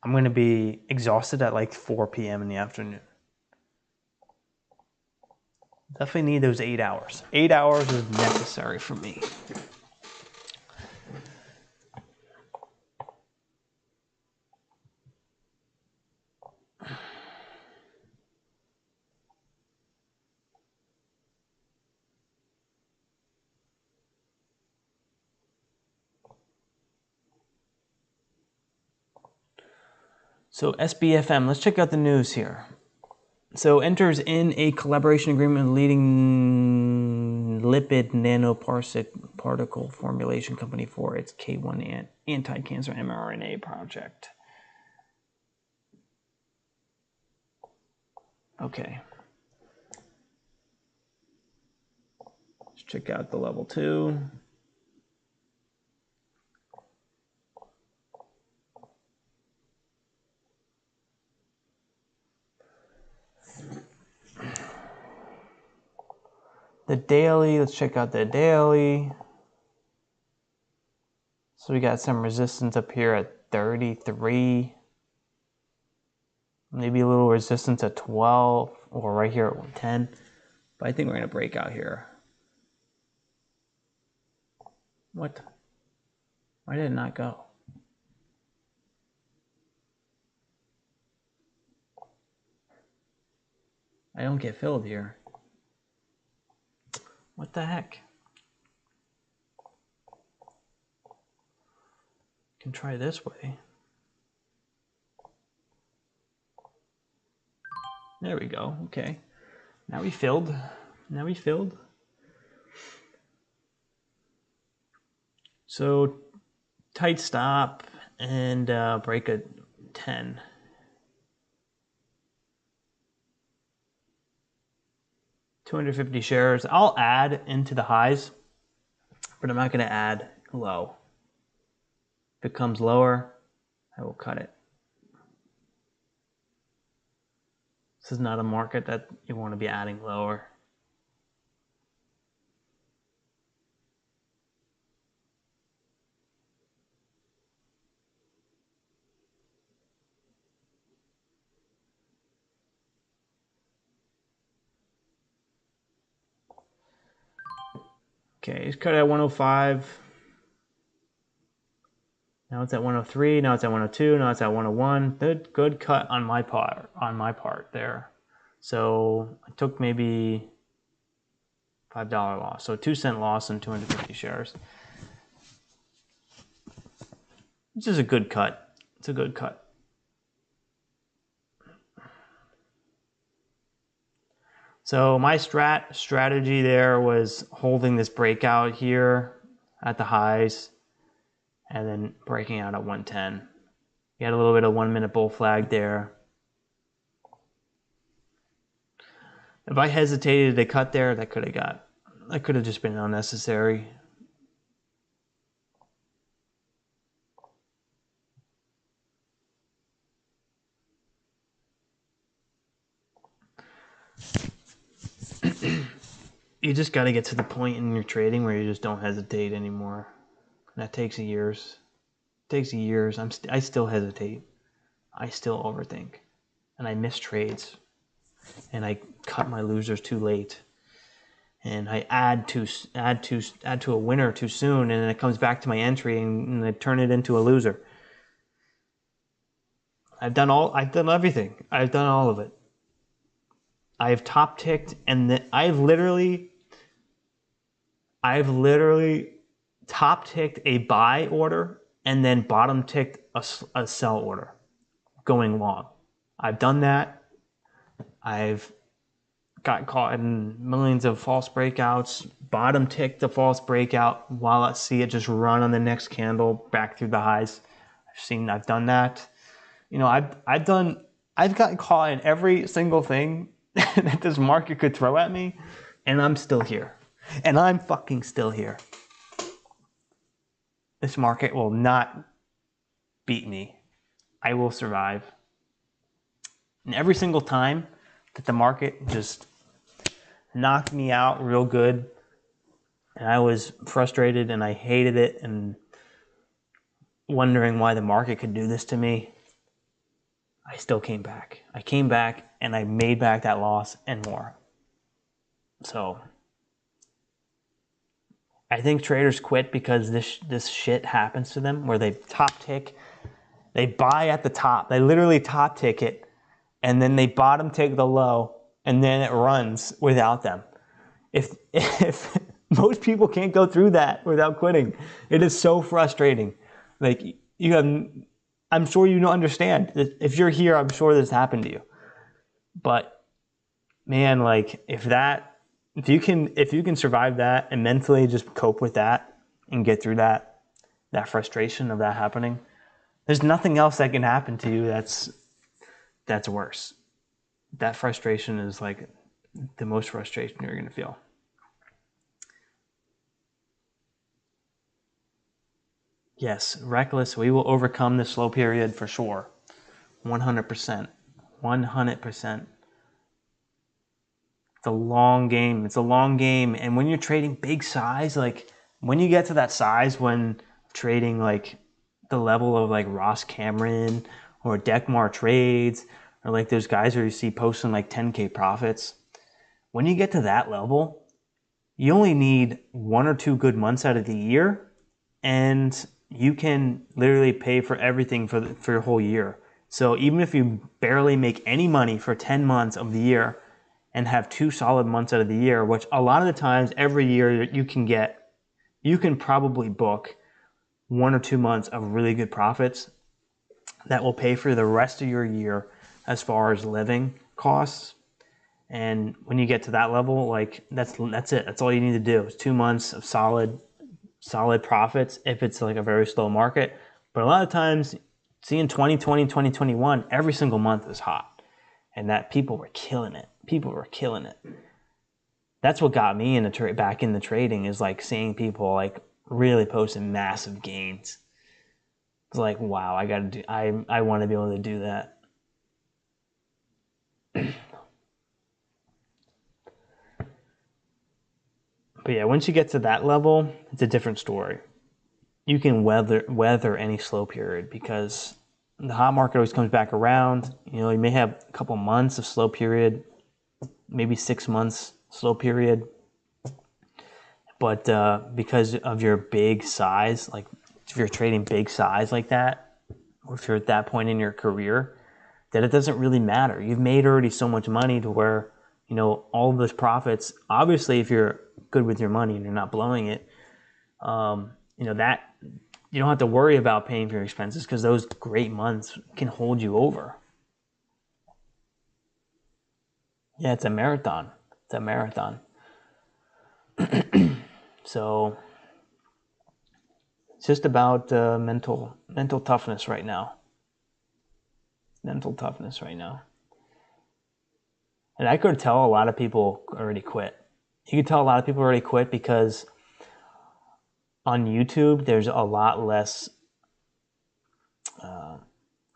I'm going to be exhausted at like 4 p.m. in the afternoon. Definitely need those 8 hours. 8 hours is necessary for me. So SBFM, let's check out the news here. So enters in a collaboration agreement with leading lipid nanoparticle formulation company for its K1 anti-cancer mRNA project. Okay. Let's check out the level 2. The daily, let's check out the daily. So we got some resistance up here at 33. Maybe a little resistance at 12 or right here at 10. But I think we're going to break out here. What? Why did it not go? I don't get filled here. What the heck? Can try this way. There we go. Okay. Now we filled. So tight stop and break at 10. $250 shares. I'll add into the highs, but I'm not going to add low. If it comes lower, I will cut it. This is not a market that you want to be adding lower. Okay, it's cut at 105. Now it's at 103. Now it's at 102. Now it's at 101. Good cut on my part there. So I took maybe $5 loss. So 2-cent loss on 250 shares. This is a good cut. It's a good cut. So my strategy there was holding this breakout here at the highs and then breaking out at 110. You had a little bit of 1-minute bull flag there. If I hesitated to cut there, that could have just been unnecessary. You just got to get to the point in your trading where you just don't hesitate anymore. That takes years. It takes years. I still hesitate. I still overthink, and I miss trades, and I cut my losers too late, and I add to a winner too soon, and then it comes back to my entry, and I turn it into a loser. I've done everything. I've done all of it. I've top ticked, and I've literally top ticked a buy order and then bottom ticked a sell order going long. I've done that. I've got caught in millions of false breakouts, bottom ticked the false breakout while I see it just run on the next candle back through the highs. I've done that. You know, I've gotten caught in every single thing that this market could throw at me, and I'm still here. And I'm fucking still here. This market will not beat me. I will survive. And every single time that the market just knocked me out real good, and I was frustrated and I hated it and wondering why the market could do this to me, I still came back. I came back and I made back that loss and more. So I think traders quit because this shit happens to them where they top tick, they buy at the top, they literally top tick it, and then they bottom tick the low, and then it runs without them. If most people can't go through that without quitting, it is so frustrating. Like I'm sure you don't understand. If you're here, I'm sure this happened to you. But man, like if you can survive that and mentally just cope with that and get through that frustration of that happening, there's nothing else that can happen to you that's worse. That frustration is like the most frustration you're going to feel. Yes, reckless. We will overcome the slow period for sure. 100%. 100%. It's a long game. It's a long game. And when you're trading big size, like when you get to that size when trading like the level of like Ross Cameron or Deckmar Trades or like those guys where you see posting like 10K profits, when you get to that level, you only need 1 or 2 good months out of the year and you can literally pay for everything for your whole year. So even if you barely make any money for 10 months of the year and have 2 solid months out of the year, which a lot of the times every year you can probably book 1 or 2 months of really good profits that will pay for the rest of your year as far as living costs. And when you get to that level, like that's it. That's all you need to do is 2 months of solid profits if it's like a very slow market. But a lot of times, see in 2020, 2021, every single month was hot. And that people were killing it. That's what got me back in the trading is like seeing people like really posting massive gains. It's like, wow, I want to be able to do that. But yeah, once you get to that level, it's a different story. You can weather any slow period because the hot market always comes back around. You know, you may have a couple months of slow period, maybe 6 months slow period. But because of your big size, like if you're trading big size like that, or if you're at that point in your career, that it doesn't really matter. You've made already so much money to where, you know, all of those profits, obviously if you're good with your money and you're not blowing it, you know, that you don't have to worry about paying for your expenses because those great months can hold you over. Yeah, it's a marathon. It's a marathon. So it's just about mental toughness right now. Mental toughness right now. And I could tell a lot of people already quit. You could tell a lot of people already quit because on YouTube there's a lot less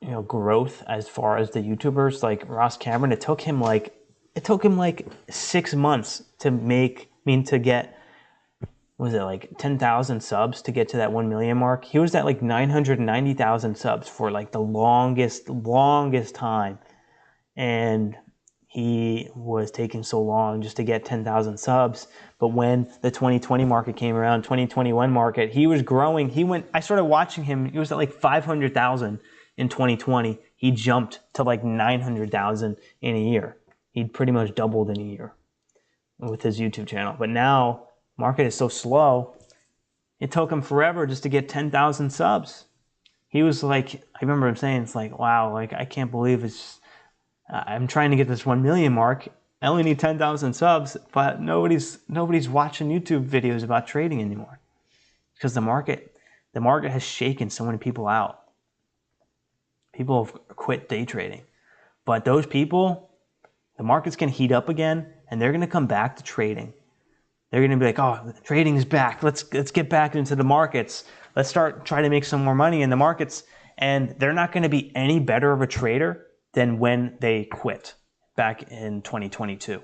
you know, growth as far as the YouTubers. Like Ross Cameron, it took him like 6 months to get, was it like 10,000 subs to get to that 1 million mark? He was at like 990,000 subs for like the longest time. And he was taking so long just to get 10,000 subs. But when the 2020 market came around, 2021 market, he was growing. I started watching him. He was at like 500,000 in 2020. He jumped to like 900,000 in a year. He'd pretty much doubled in a year with his YouTube channel. But now market is so slow. It took him forever just to get 10,000 subs. He was like, I remember him saying, it's like, wow, like I can't believe I'm trying to get this 1 million mark. I only need 10,000 subs, but nobody's watching YouTube videos about trading anymore because the market has shaken so many people out. People have quit day trading, but those people, the market's going to heat up again, and they're going to come back to trading. They're going to be like, oh, trading is back. Let's get back into the markets. Let's start trying to make some more money in the markets. And they're not going to be any better of a trader than when they quit back in 2022.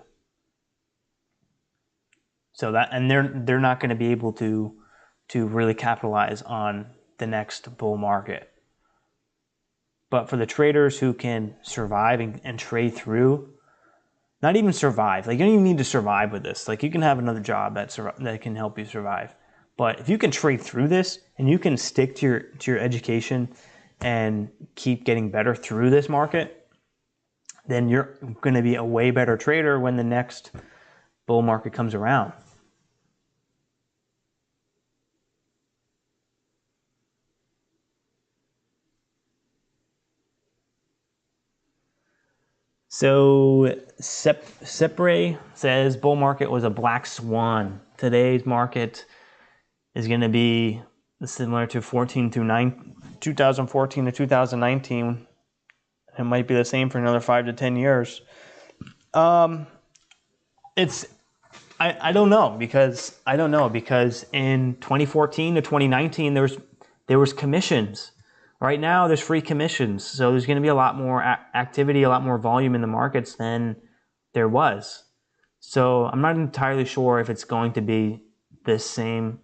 So they're not going to be able to really capitalize on the next bull market. But for the traders who can survive and trade through, not even survive, like you don't even need to survive with this. Like you can have another job that can help you survive. But if you can trade through this and you can stick to your education and keep getting better through this market, then you're going to be a way better trader when the next bull market comes around. So Sepre says bull market was a black swan. Today's market is going to be similar to 2014 to 2019. It might be the same for another 5 to 10 years. I don't know because in 2014 to 2019 there was commissions. Right now there's free commissions, so there's going to be a lot more activity, a lot more volume in the markets than there was. So I'm not entirely sure if it's going to be the same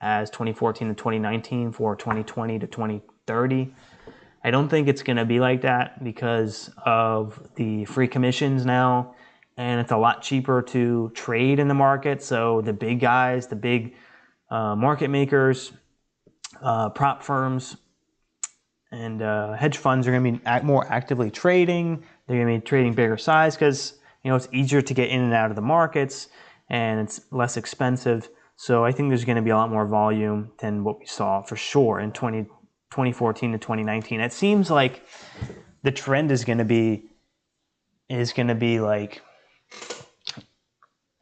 as 2014 to 2019 for 2020 to 2030. I don't think it's going to be like that because of the free commissions now, and it's a lot cheaper to trade in the market. So the big guys, the big market makers, prop firms, and hedge funds are going to be more actively trading. They're going to be trading bigger size because it's easier to get in and out of the markets and it's less expensive. So I think there's going to be a lot more volume than what we saw for sure in 2014 to 2019. It seems like the trend is going to be like,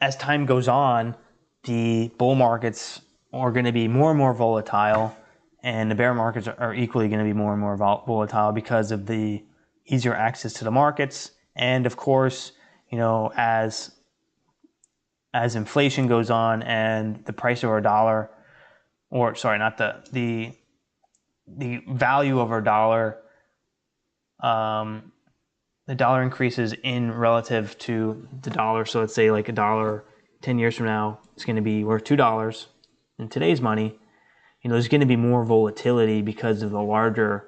as time goes on, the bull markets are going to be more and more volatile, and the bear markets are equally going to be more and more volatile because of the easier access to the markets. And of course, as inflation goes on and the price of our dollar, or sorry, not the value of our dollar, the dollar increases in relative to the dollar. So let's say like a dollar 10 years from now, it's going to be worth $2 in today's money, there's going to be more volatility because of the larger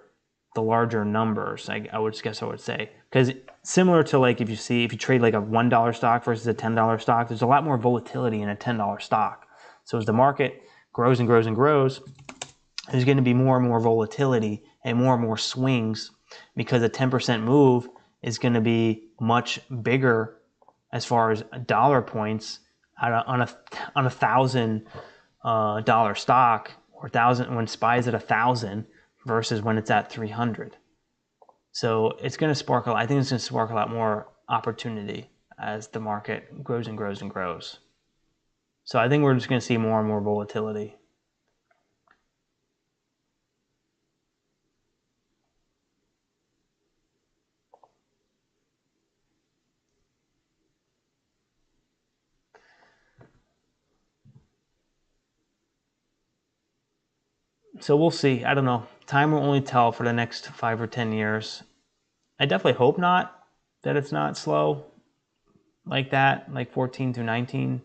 numbers. I would say, because similar to like if you trade like a $1 stock versus a $10 stock, there's a lot more volatility in a $10 stock. So as the market grows and grows and grows, there's going to be more and more volatility and more swings, because a 10% move is going to be much bigger as far as dollar points on a $1,000 stock, or 1,000 when SPY's at 1,000 versus when it's at 300. So it's going to spark I think it's going to spark a lot more opportunity as the market grows and grows and grows. So I think we're just going to see more and more volatility. So we'll see. I don't know. Time will only tell for the next 5 or 10 years. I definitely hope not, that it's not slow like that, like 14 through 19.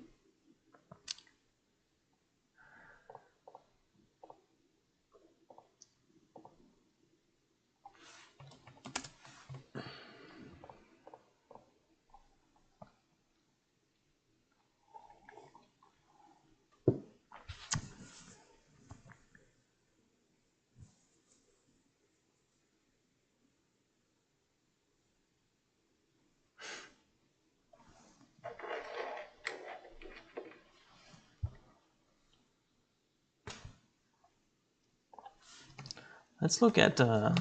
Let's look at so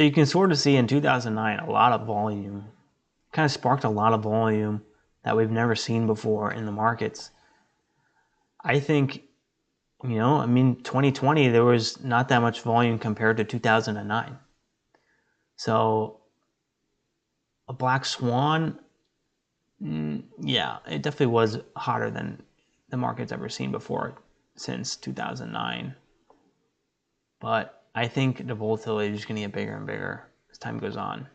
you can sort of see in 2009 a lot of volume, kind of sparked a lot of volume that we've never seen before in the markets. I think, 2020 there was not that much volume compared to 2009. So a black swan, yeah, it definitely was hotter than the market's ever seen before since 2009. But I think the volatility is going to get bigger and bigger as time goes on.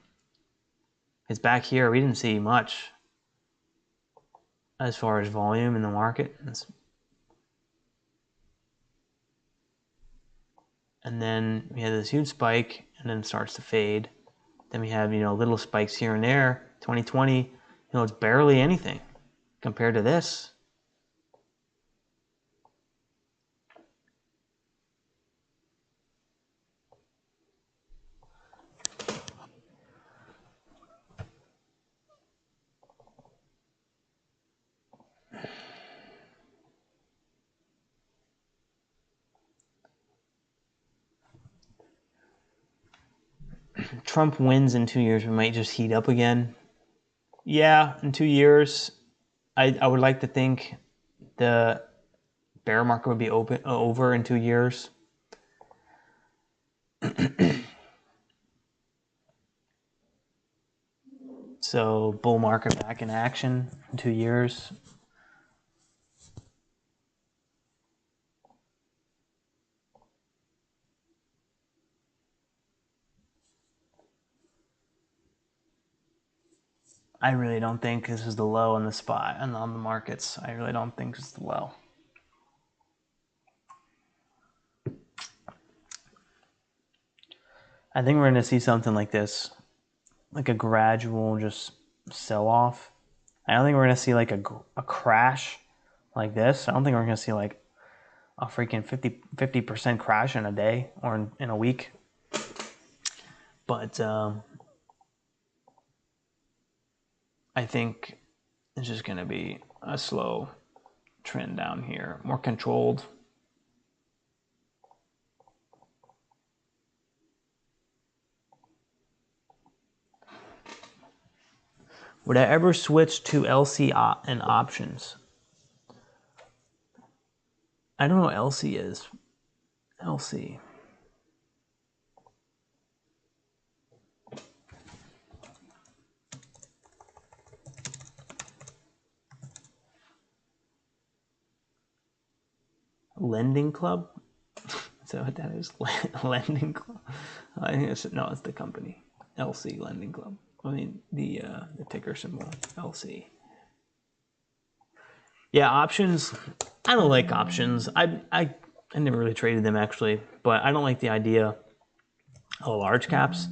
It's back here, we didn't see much as far as volume in the market. And then we had this huge spike, and then it starts to fade. Then we have, little spikes here and there. 2020, it's barely anything compared to this. Trump wins in 2 years, we might just heat up again. Yeah, in 2 years, I would like to think the bear market would be over in 2 years. So bull market back in action in 2 years. I really don't think this is the low on the spot and on the markets. I really don't think it's the low. I think we're going to see something like this, like a gradual just sell off. I don't think we're going to see like a crash like this. I don't think we're going to see like a freaking 50% crash in a day or in a week. But I think it's just going to be a slow trend down here, more controlled. Would I ever switch to LC and options? I don't know what LC is. LC. Lending Club. Is that what that is? Lending Club. I think it's the company. LC Lending Club. I mean the ticker symbol LC. Yeah, options. I don't like options. I never really traded them actually, but I don't like the idea of large caps.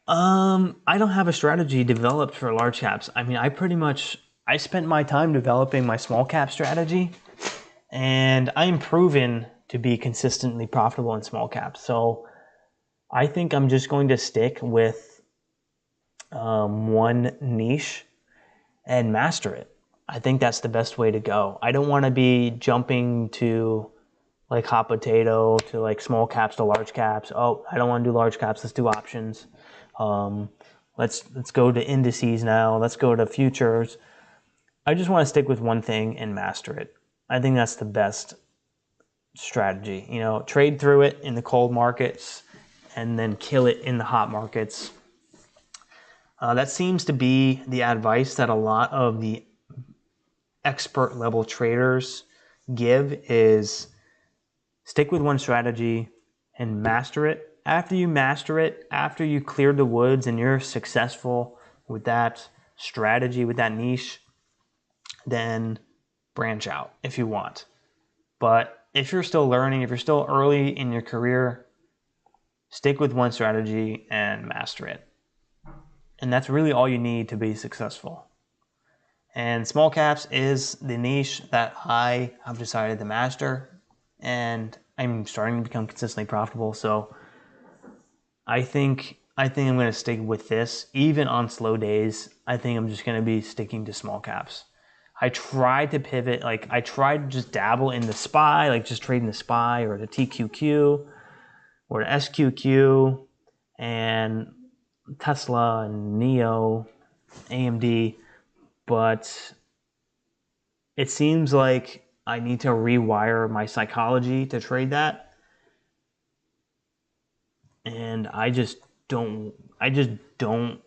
I don't have a strategy developed for large caps. I mean, I spent my time developing my small cap strategy, and I'm proven to be consistently profitable in small caps. So I think I'm just going to stick with one niche and master it. I think that's the best way to go. I don't want to be jumping to like hot potato to like small caps to large caps. Oh, I don't want to do large caps. Let's do options. Let's go to indices now. Let's go to futures. I just want to stick with one thing and master it. I think that's the best strategy. You know, trade through it in the cold markets and then kill it in the hot markets. That seems to be the advice that a lot of the expert level traders give, is stick with one strategy and master it. After you master it, after you clear the woods and you're successful with that strategy, with that niche, then branch out if you want. But if you're still learning, if you're still early in your career, stick with one strategy and master it. And that's really all you need to be successful. And small caps is the niche that I have decided to master, and I'm starting to become consistently profitable. So I think I'm going to stick with this even on slow days. I think I'm just going to be sticking to small caps. I tried to pivot, like I tried to just dabble in the SPY, like just trading the SPY or the TQQ or the SQQ and Tesla and NEO, AMD, but it seems like I need to rewire my psychology to trade that. And I just don't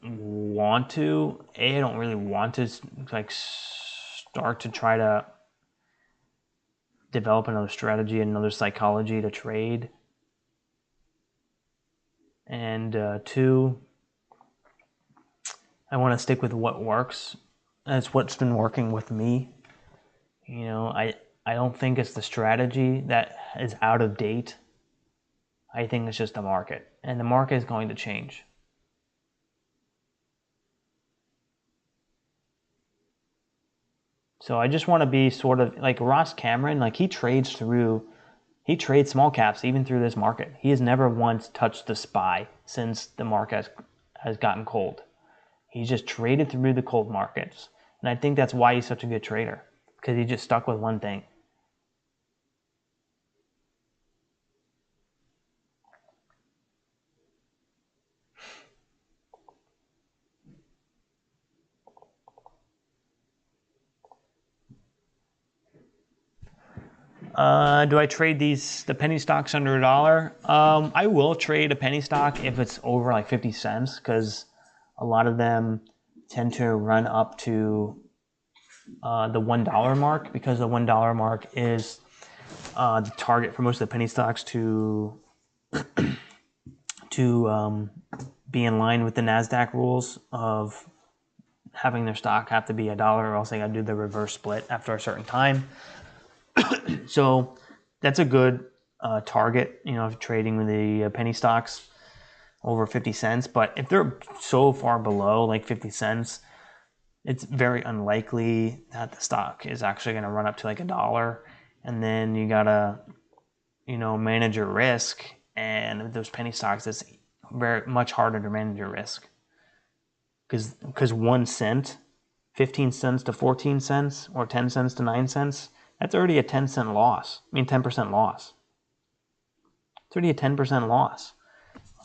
want to. I don't really want to like start to try to develop another strategy, another psychology to trade. And two, I want to stick with what works. That's what's been working with me. You know, I don't think it's the strategy that is out of date. I think it's just the market. And the market is going to change. So I just want to be sort of like Ross Cameron, like he trades small caps even through this market. He has never once touched the SPY since the market has gotten cold. He's just traded through the cold markets. And I think that's why he's such a good trader, because he just stuck with one thing. Do I trade the penny stocks under $1? I will trade a penny stock if it's over like 50 cents, because a lot of them tend to run up to the $1 mark, because the $1 mark is the target for most of the penny stocks to be in line with the NASDAQ rules of having their stock have to be $1, or else they got to do the reverse split after a certain time. So that's a good target, you know, trading with the penny stocks over 50 cents. But if they're so far below like 50 cents, it's very unlikely that the stock is actually going to run up to like $1. And then you got to, you know, manage your risk. And with those penny stocks, it's very much harder to manage your risk. Because 1 cent, 15 cents to 14 cents, or 10 cents to 9 cents, that's already a 10% loss. 10% loss. It's already a 10% loss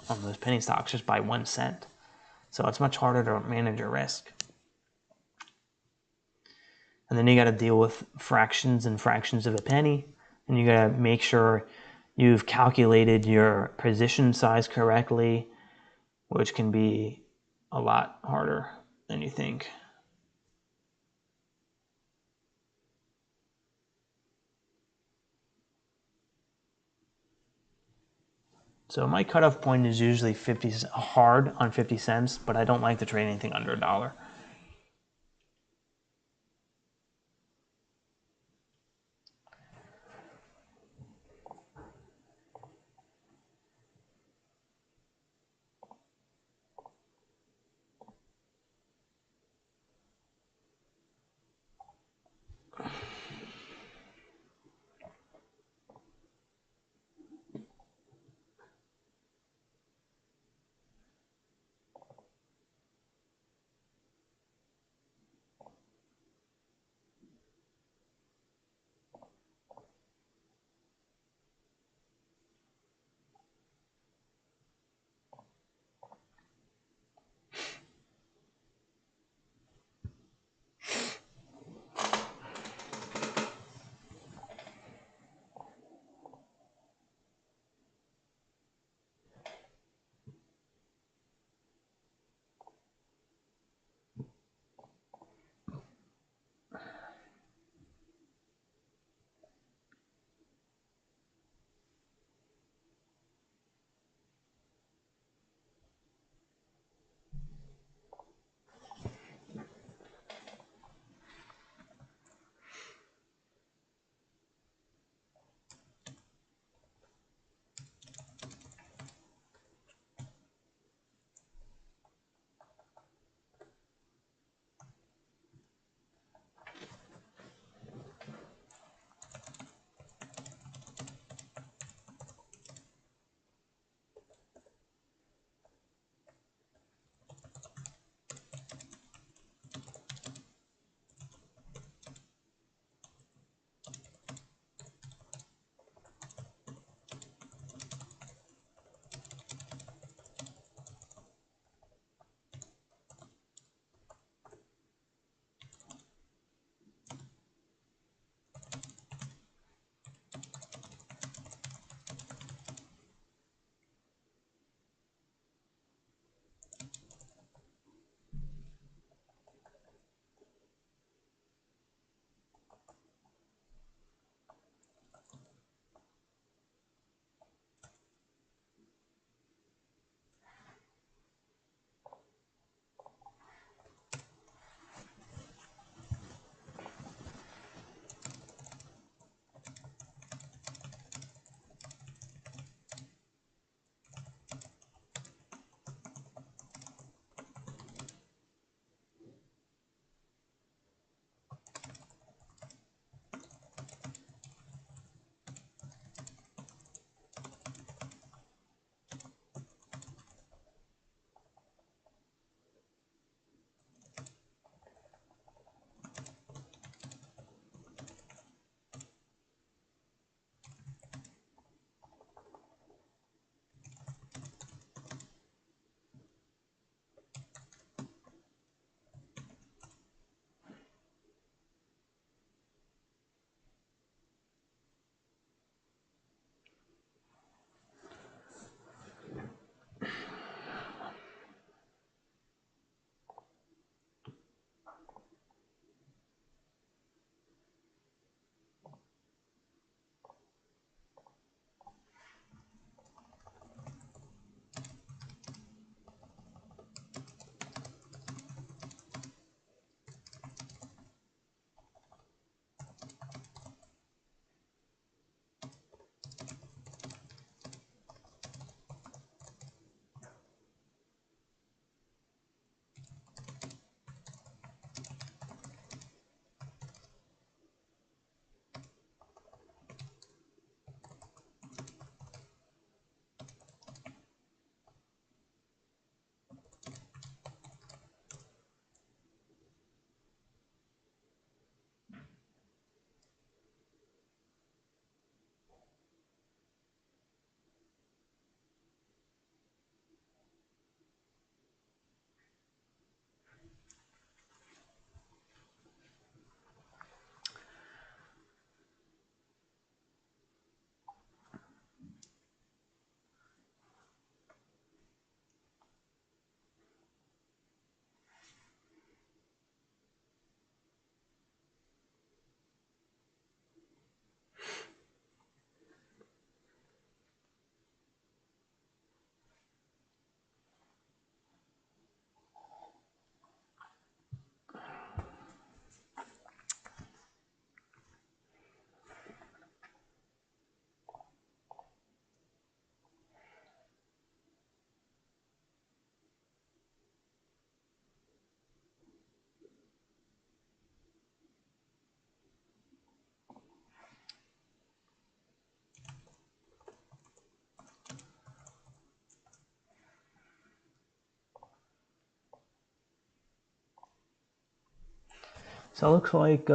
on those penny stocks just by 1 cent. So it's much harder to manage your risk. And then you got to deal with fractions and fractions of a penny. And you got to make sure you've calculated your position size correctly, which can be a lot harder than you think. So my cutoff point is usually 50 hard on 50 cents, but I don't like to trade anything under $1. So it looks like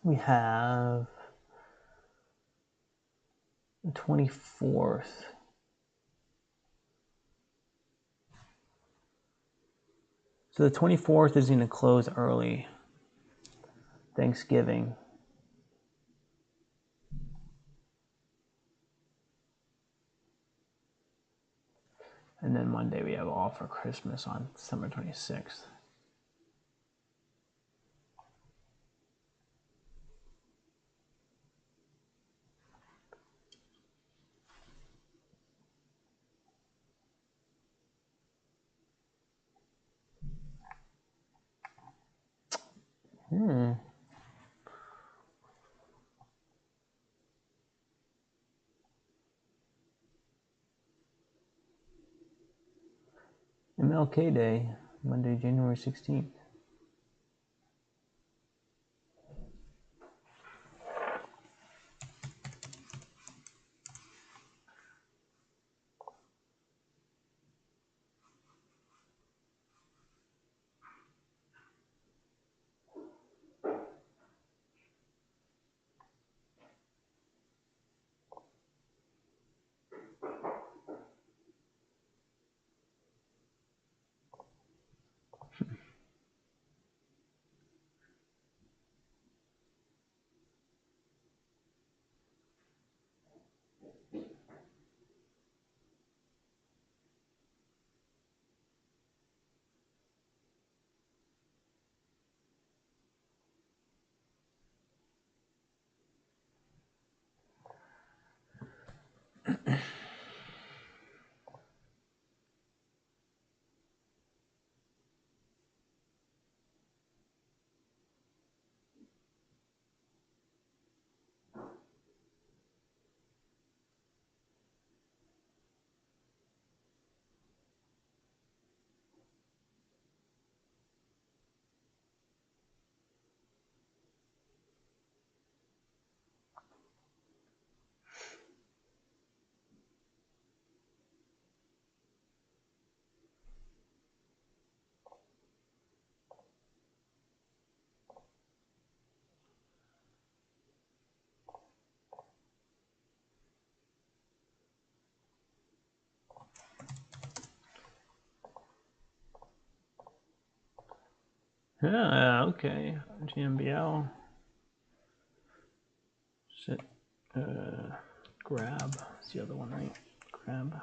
we have the 24th. So the 24th is going to close early. Thanksgiving. And then Monday we have off for Christmas on December 26th. MLK Day, Monday, January 16th. Yeah, okay. GMBL. Shit. Grab. It's the other one, right? Grab.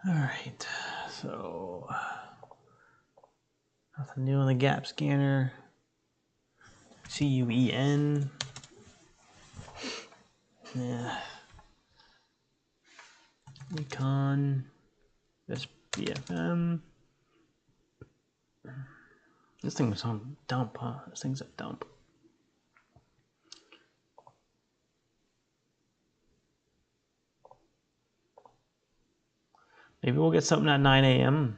All right, so nothing new on the gap scanner. CUEN. Yeah. Recon. SBFM. This thing was on dump, huh? This thing's a dump. Maybe we'll get something at 9 a.m.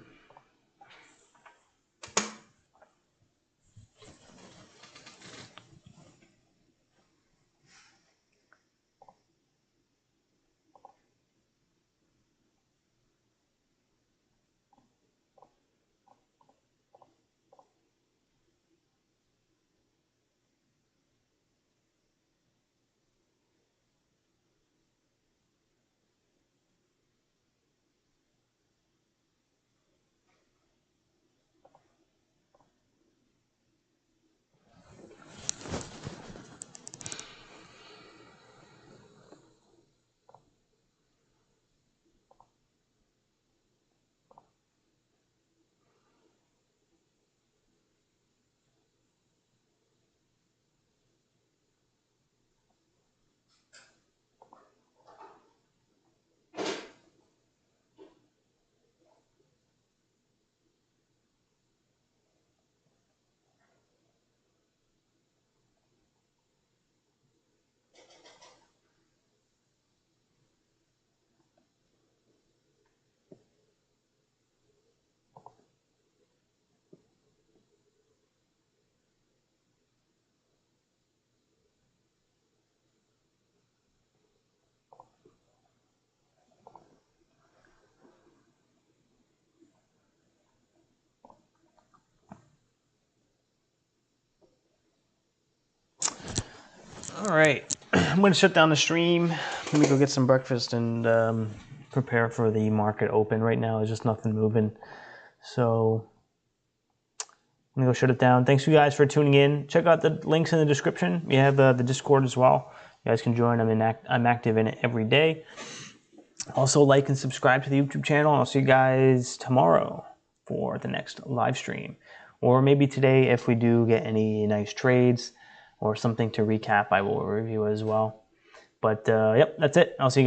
All right, I'm going to shut down the stream. Let me go get some breakfast and prepare for the market open. Right now, there's just nothing moving. So I'm going to go shut it down. Thanks you guys for tuning in. Check out the links in the description. We have the Discord as well. You guys can join. I'm active in it every day. Also, like and subscribe to the YouTube channel. I'll see you guys tomorrow for the next live stream. Or maybe today if we do get any nice trades or something to recap, I will review as well. But yep, that's it. I'll see you guys.